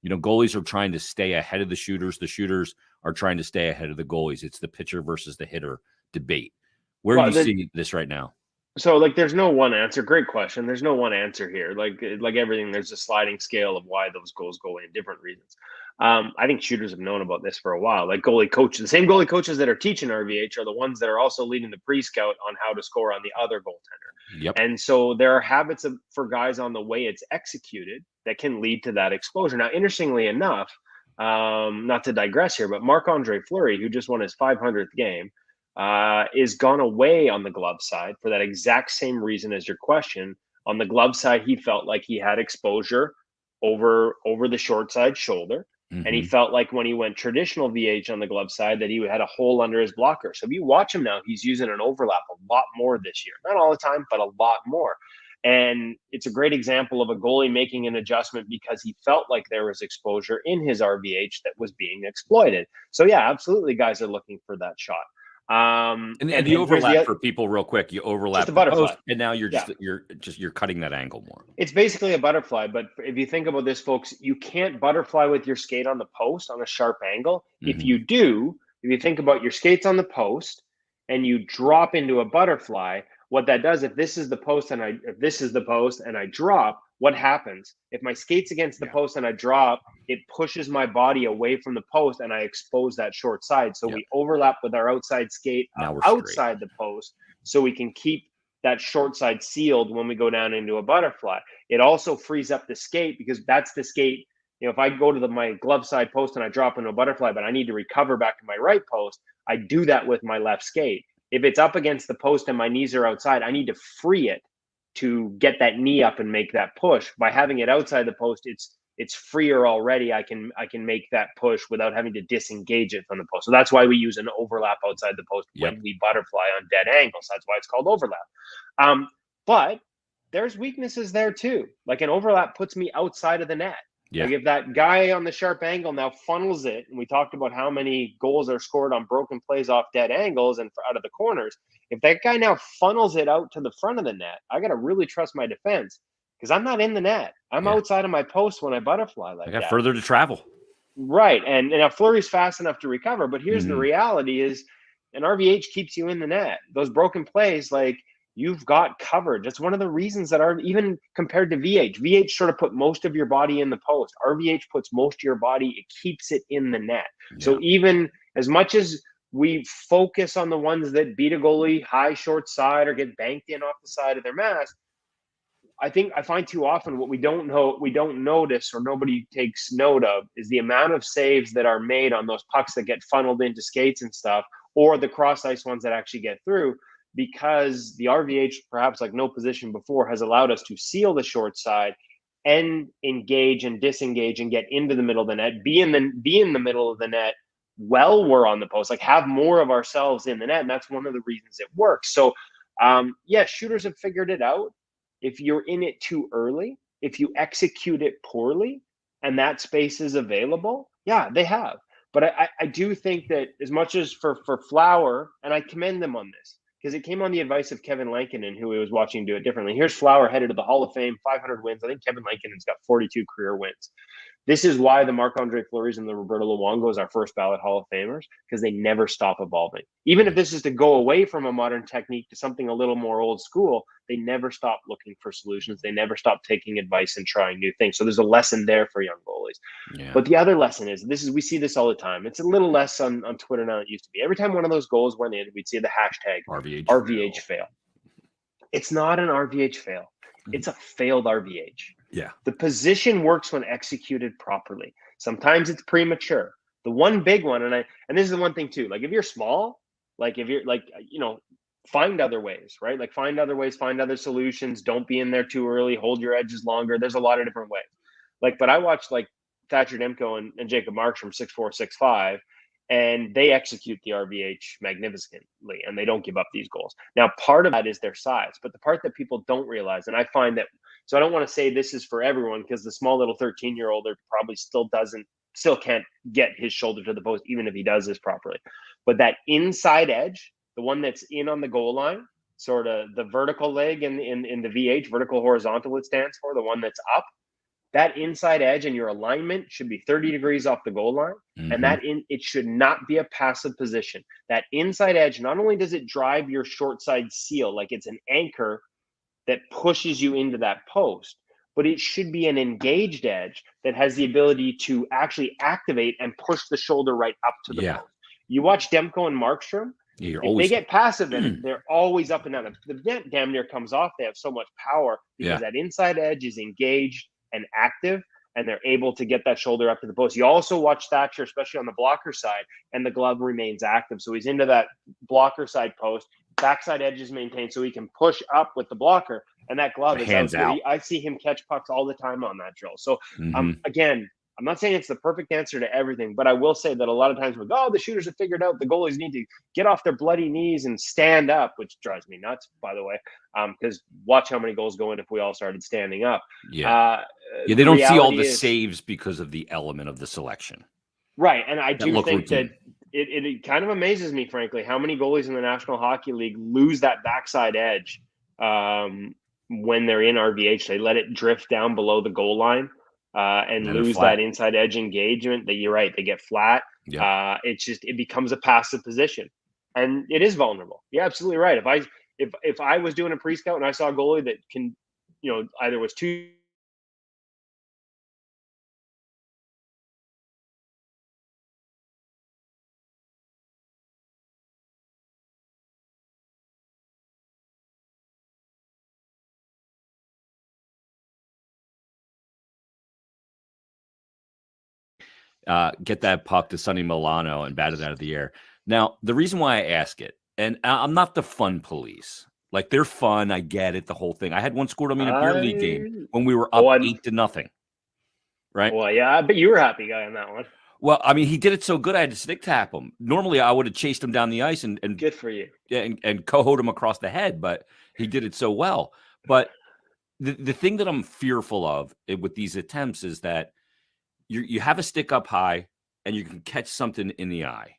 Goalies are trying to stay ahead of the shooters. The shooters are trying to stay ahead of the goalies. It's the pitcher versus the hitter debate. Where do you see this right now? So, like, there's no one answer. Great question. There's no one answer here. Like everything, there's a sliding scale of why those goals go in different reasons. I think shooters have known about this for a while. Like goalie coaches, the same goalie coaches that are teaching RVH are the ones that are also leading the pre-scout on how to score on the other goaltender. Yep. And so there are habits for guys on the way it's executed that can lead to that exposure. Now, interestingly enough, not to digress here, but Marc-Andre Fleury, who just won his 500th game, is gone away on the glove side for that exact same reason as your question. On the glove side, he felt like he had exposure over the short side shoulder. Mm-hmm. And he felt like when he went traditional VH on the glove side that he had a hole under his blocker. So if you watch him now, he's using an overlap a lot more this year. Not all the time, but a lot more. And it's a great example of a goalie making an adjustment because he felt like there was exposure in his RVH that was being exploited. So yeah, absolutely, guys are looking for that shot. And the overlap for people real quick, you overlap just a the butterfly. post, and now you're cutting that angle more. It's basically a butterfly, but if you think about this, folks, you can't butterfly with your skate on the post on a sharp angle. If you do, if you think about your skates on the post and you drop into a butterfly, what that does, if this is the post and I drop, what happens? If my skate's against the post and I drop, it pushes my body away from the post and I expose that short side. So we overlap with our outside skate outside the post, so we can keep that short side sealed when we go down into a butterfly. It also frees up the skate because that's the skate. You know, if I go to my glove side post and I drop into a butterfly, but I need to recover back to my right post, I do that with my left skate. If it's up against the post and my knees are outside, I need to free it to get that knee up and make that push. By having it outside the post, it's freer already. I can make that push without having to disengage it from the post. So that's why we use an overlap outside the post when we butterfly on dead angles. That's why it's called overlap. But there's weaknesses there too. Like an overlap puts me outside of the net. Like if that guy on the sharp angle now funnels it, and we talked about how many goals are scored on broken plays off dead angles and out of the corners. If that guy now funnels it out to the front of the net, I got to really trust my defense because I'm not in the net. I'm outside of my post when I butterfly like that. I got further to travel. Right. And now Fleury's fast enough to recover. But here's the reality is an RVH keeps you in the net. Those broken plays, like, you've got coverage. That's one of the reasons that even compared to VH sort of put most of your body in the post. RVH puts most of your body, it keeps it in the net. So even as much as we focus on the ones that beat a goalie high, short side, or get banked in off the side of their mask, I find too often what we don't notice or nobody takes note of is the amount of saves that are made on those pucks that get funneled into skates and stuff, or the cross ice ones that actually get through, because the RVH, perhaps like no position before, has allowed us to seal the short side and engage and disengage and get into the middle of the net, be in the middle of the net while we're on the post, like have more of ourselves in the net. And that's one of the reasons it works. So shooters have figured it out. If you're in it too early, if you execute it poorly and that space is available, they have. But I do think that as much as for Flower, and I commend them on this, because it came on the advice of Kevin Lankinen, who I was watching do it differently. Here's Flower headed to the Hall of Fame, 500 wins. I think Kevin Lankinen's got 42 career wins. This is why the Marc-Andre Fleury's and the Roberto Luongos are first ballot Hall of Famers, because they never stop evolving. Even if this is to go away from a modern technique to something a little more old school, they never stop looking for solutions. They never stop taking advice and trying new things. So there's a lesson there for young goalies. Yeah. But the other lesson is, we see this all the time. It's a little less on Twitter now than it used to be. Every time one of those goals went in, we'd see the hashtag RVH fail. It's not an RVH fail. It's a failed RVH. Yeah. The position works when executed properly. Sometimes it's premature. The one big one, and this is the one thing too, like if you're small, like if you're like, find other ways, right? Like find other ways, find other solutions. Don't be in there too early. Hold your edges longer. There's a lot of different ways. Like, but I watched like Thatcher Demko and Jacob Marks from 6'4", 6'5", and they execute the RVH magnificently, and they don't give up these goals. Now, part of that is their size, but the part that people don't realize, and I find that, so I don't want to say this is for everyone, because the small little 13-year-old probably still can't get his shoulder to the post, even if he does this properly. But that inside edge, the one that's in on the goal line, sort of the vertical leg in the VH, vertical horizontal it stands for, the one that's up, that inside edge and your alignment should be 30 degrees off the goal line. And it should not be a passive position. That inside edge, not only does it drive your short side seal, like it's an anchor that pushes you into that post, but it should be an engaged edge that has the ability to actually activate and push the shoulder right up to the post. You watch Demko and Markstrom, if they get passive in it, they're always up and down. The net damn near comes off. They have so much power because that inside edge is engaged and active, and they're able to get that shoulder up to the post. You also watch Thatcher, especially on the blocker side, and the glove remains active. So he's into that blocker side post, backside edge is maintained, so he can push up with the blocker, and that glove is hands out. I see him catch pucks all the time on that drill. So again, I'm not saying it's the perfect answer to everything, but I will say that a lot of times we're like, oh, the shooters have figured out the goalies need to get off their bloody knees and stand up, which drives me nuts, by the way, because watch how many goals go in if we all started standing up. Yeah, they don't see all the saves because of the element of the selection. Right, and I do think that it kind of amazes me, frankly, how many goalies in the National Hockey League lose that backside edge when they're in RVH. They let it drift down below the goal line and lose that inside edge engagement. That you're right, they get flat. Yep. It becomes a passive position, and it is vulnerable. You're absolutely right. If I was doing a pre-scout and I saw a goalie that can, either was too get that puck to Sonny Milano and bat it out of the air. Now, the reason why I ask it, and I'm not the fun police. Like, they're fun. I get it, the whole thing. I had one scored on me in a beer league game when we were up 8-0. Right? Well, yeah, but you were a happy guy on that one. Well, I mean, he did it so good I had to stick tap him. Normally, I would have chased him down the ice and good for you. And cohoed him across the head, but he did it so well. But the thing that I'm fearful of with these attempts is that you have a stick up high and you can catch something in the eye.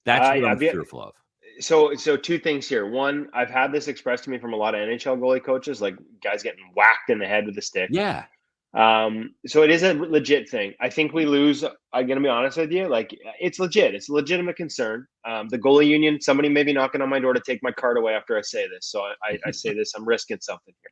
That's what I'm fearful of. So two things here. One, I've had this expressed to me from a lot of NHL goalie coaches, like guys getting whacked in the head with a stick. Yeah. So it is a legit thing. I think we lose. I'm going to be honest with you. Like, it's legit. It's a legitimate concern. The goalie union, somebody may be knocking on my door to take my card away after I say this. So I say this, I'm risking something here.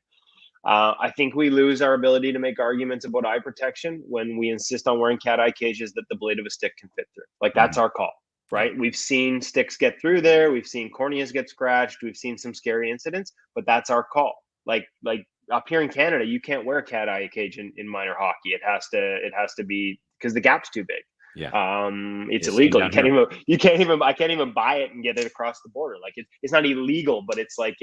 I think we lose our ability to make arguments about eye protection when we insist on wearing cat eye cages that the blade of a stick can fit through. Like, that's our call, right? We've seen sticks get through there. We've seen corneas get scratched. We've seen some scary incidents, but that's our call. Like up here in Canada, you can't wear a cat eye cage in minor hockey. It has to be, because the gap's too big. Yeah. It's illegal. I can't even buy it and get it across the border. Like, it's not illegal, but it's like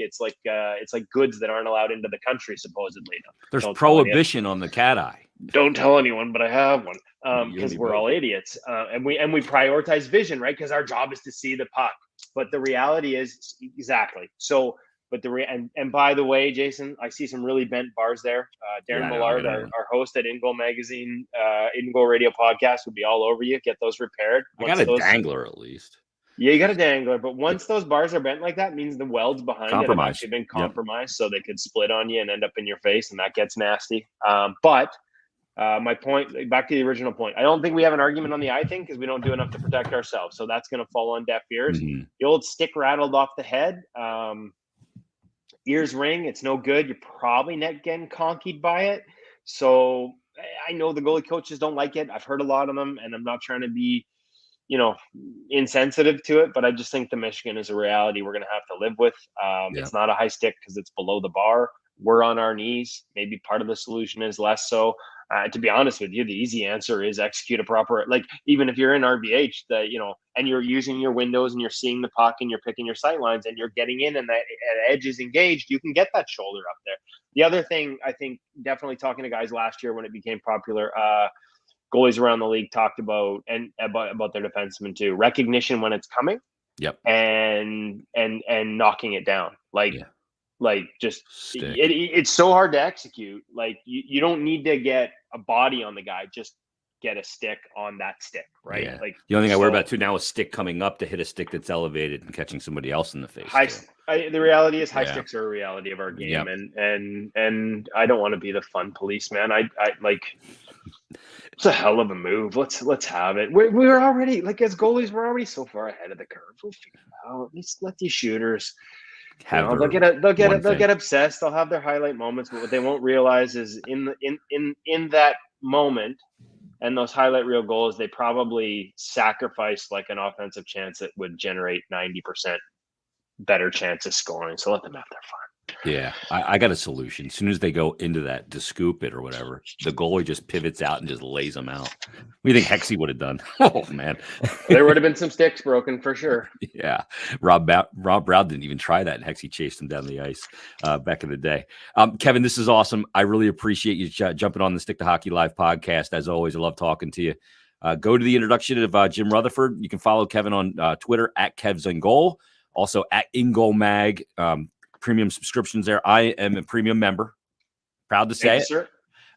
goods that aren't allowed into the country, supposedly. There's prohibition on the cat eye. Don't tell anyone, but I have one. Because we're all idiots. And we prioritize vision, right? Because our job is to see the puck. But the reality is exactly. So, but and by the way, Jason, I see some really bent bars there. Darren Millard, our host at In Goal Magazine, In Goal Radio podcast, would be all over you. Get those repaired. I got a dangler at least. Yeah, you got a dangler, but once those bars are bent like that, means the welds behind it have actually been compromised, so they could split on you and end up in your face, and that gets nasty. But my point, back to the original point, I don't think we have an argument on the eye thing because we don't do enough to protect ourselves. So that's going to fall on deaf ears. Mm-hmm. The old stick rattled off the head. Ears ring, it's no good. You're probably not getting conkied by it. So I know the goalie coaches don't like it. I've heard a lot of them, and I'm not trying to be, insensitive to it, but I just think the Michigan is a reality we're going to have to live with. It's not a high stick because it's below the bar. We're on our knees. Maybe part of the solution is less so. To be honest with you, the easy answer is execute a proper, like, even if you're in RVH, and you're using your windows and you're seeing the puck and you're picking your sight lines and you're getting in and that edge is engaged, you can get that shoulder up there. The other thing, I think, definitely talking to guys last year when it became popular, goalies around the league talked about about their defensemen too. Recognition when it's coming. Yep. And knocking it down. Like just it's so hard to execute. Like you don't need to get a body on the guy, just get a stick on that stick, right? Yeah. Like the only thing I worry about too now is stick coming up to hit a stick that's elevated and catching somebody else in the face. The reality is high sticks are a reality of our game, and I don't want to be the fun police, man. I like. It's a hell of a move. Let's have it. We're already, like, as goalies, we're already so far ahead of the curve. We'll figure it out. Let's let these shooters. They'll get obsessed. They'll have their highlight moments, but what they won't realize is in that moment and those highlight reel goals, they probably sacrificed like an offensive chance that would generate 90% better chance of scoring. So let them have their fun. Yeah, I got a solution. As soon as they go into that to scoop it or whatever, the goalie just pivots out and just lays them out. What do you think Hexie would have done? Oh man, There would have been some sticks broken for sure. yeah. Rob Brown didn't even try that, and Hexie chased him down the ice back in the day. Kevin, this is awesome. I really appreciate you jumping on the Stick to Hockey Live podcast. As always, I love talking to you. Go to the introduction of Jim Rutherford. You can follow Kevin on Twitter at Kev's in Goal, also at In Goal Mag. Premium subscriptions there. I am a premium member. Proud to say Thank you, it.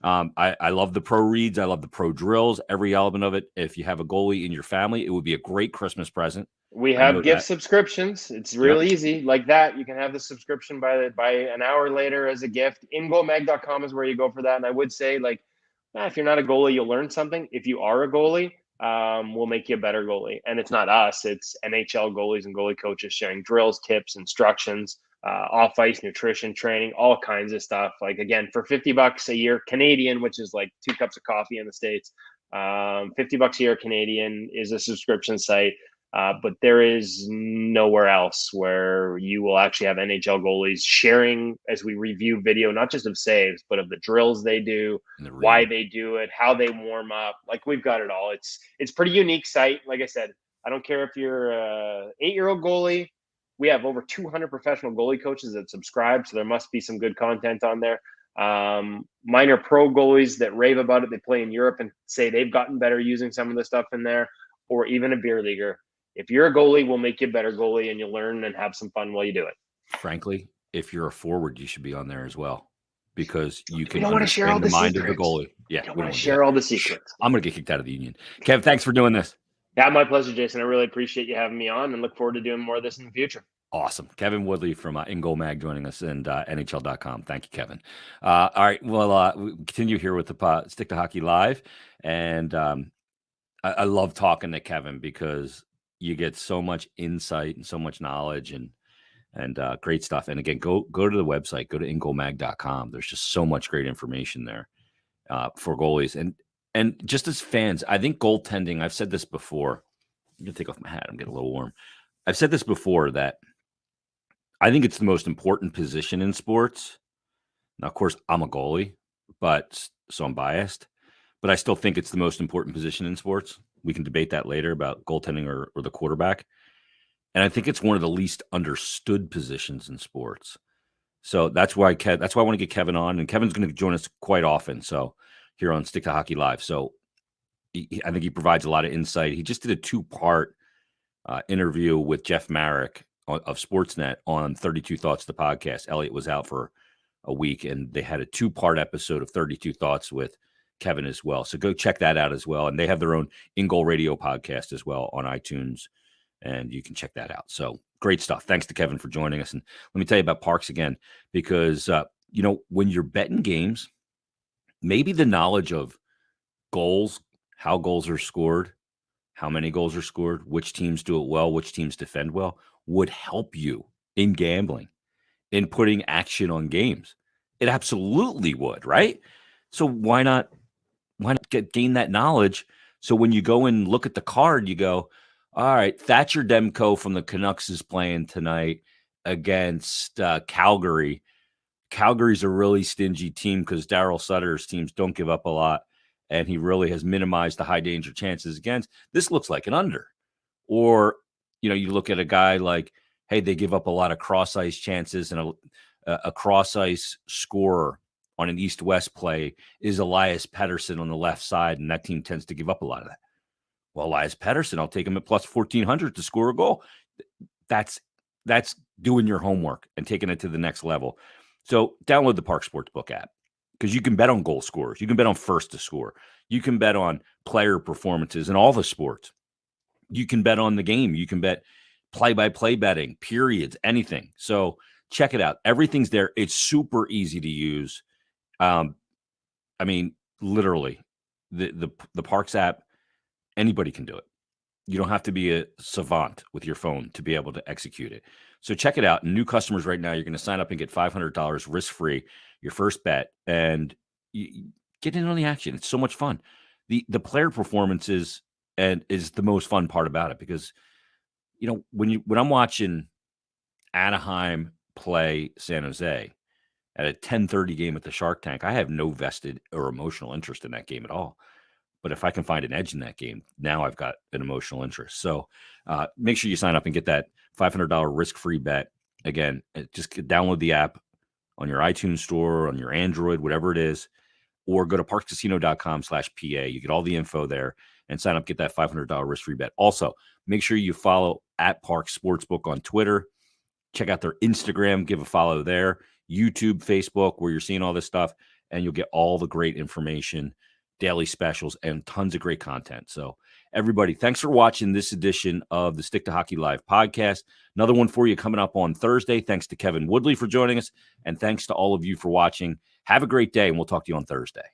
sir. I love the pro reads. I love the pro drills, every element of it. If you have a goalie in your family, it would be a great Christmas present. We I know have gift that. subscriptions. It's real easy like that. You can have the subscription by an hour later as a gift. InGoalMag.com is where you go for that. And I would say, like, if you're not a goalie, you'll learn something. If you are a goalie, we'll make you a better goalie. And it's not us, it's NHL goalies and goalie coaches sharing drills, tips, instructions, off ice nutrition training, all kinds of stuff. Like, again, for $50 a year Canadian, which is like 2 cups of coffee in the States, $50 a year Canadian is a subscription site. But there is nowhere else where you will actually have NHL goalies sharing as we review video, not just of saves, but of the drills they do, why they do it, how they warm up. Like, we've got it all. It's pretty unique site. Like I said, I don't care if you're a 8-year-old goalie. We have over 200 professional goalie coaches that subscribe, so there must be some good content on there. Minor pro goalies that rave about it. They play in Europe and say they've gotten better using some of the stuff in there, or even a beer leaguer. If you're a goalie, we'll make you a better goalie, and you'll learn and have some fun while you do it. Frankly, if you're a forward, you should be on there as well, because you can don't want to share all understand the mind of the secrets. goalie. Yeah, don't we want don't to share all the secrets. I'm going to get kicked out of the union. Kev, thanks for doing this. Yeah, my pleasure, Jason. I really appreciate you having me on, and look forward to doing more of this in the future. Awesome. Kevin Woodley from In Goal Mag joining us, and NHL.com. Thank you, Kevin. All right. Well, we continue here with the Stick to Hockey Live. And I love talking to Kevin because you get so much insight and so much knowledge and great stuff. And again, go to the website, go to ingoalmag.com. There's just so much great information there for goalies. And just as fans, I think goaltending, I've said this before. I'm going to take off my hat. I'm getting a little warm. I've said this before that I think it's the most important position in sports. Now, of course, I'm a goalie, so I'm biased, but I still think it's the most important position in sports. We can debate that later about goaltending or the quarterback. And I think it's one of the least understood positions in sports. So that's why I want to get Kevin on, and Kevin's going to join us quite often. So here on Stick to Hockey Live. So I think he provides a lot of insight. He just did a 2-part interview with Jeff Marek of Sportsnet on 32 Thoughts, the podcast. Elliot was out for a week, and they had a 2-part episode of 32 Thoughts with Kevin as well. So go check that out as well. And they have their own In Goal Radio podcast as well on iTunes, and you can check that out. So great stuff. Thanks to Kevin for joining us. And let me tell you about Parx again, because, when you're betting games, maybe the knowledge of goals, how goals are scored, how many goals are scored, which teams do it well, which teams defend well, would help you in gambling, in putting action on games. It absolutely would, right? So why not gain that knowledge? So when you go and look at the card, you go, all right, Thatcher Demko from the Canucks is playing tonight against Calgary. Calgary's a really stingy team because Daryl Sutter's teams don't give up a lot, and he really has minimized the high danger chances against. This looks like an under. Or, you look at a guy like, hey, they give up a lot of cross ice chances, and a cross ice scorer on an east-west play is Elias Pettersson on the left side, and that team tends to give up a lot of that. Well, Elias Pettersson, I'll take him at plus 1,400 to score a goal. That's doing your homework and taking it to the next level. So download the Parx Sports Book app, because you can bet on goal scorers. You can bet on first to score. You can bet on player performances in all the sports. You can bet on the game. You can bet play-by-play betting, periods, anything. So check it out. Everything's there. It's super easy to use. Literally, the Parx app, anybody can do it. You don't have to be a savant with your phone to be able to execute it. So check it out. New customers right now, you're going to sign up and get $500 risk-free, your first bet, and you get in on the action. It's so much fun. The player performances is the most fun part about it, because when I'm watching Anaheim play San Jose at a 10:30 game at the Shark Tank, I have no vested or emotional interest in that game at all. But if I can find an edge in that game, now I've got an emotional interest. So make sure you sign up and get that $500 risk-free bet. Again, just download the app on your iTunes store, on your Android, whatever it is, or go to parxcasino.com/PA. You get all the info there and sign up, get that $500 risk-free bet. Also, make sure you follow at Parx Sports Book on Twitter. Check out their Instagram, give a follow there, YouTube, Facebook, where you're seeing all this stuff, and you'll get all the great information, daily specials, and tons of great content. So everybody, thanks for watching this edition of the Stick to Hockey Live podcast. Another one for you coming up on Thursday. Thanks to Kevin Woodley for joining us, and thanks to all of you for watching. Have a great day, and we'll talk to you on Thursday.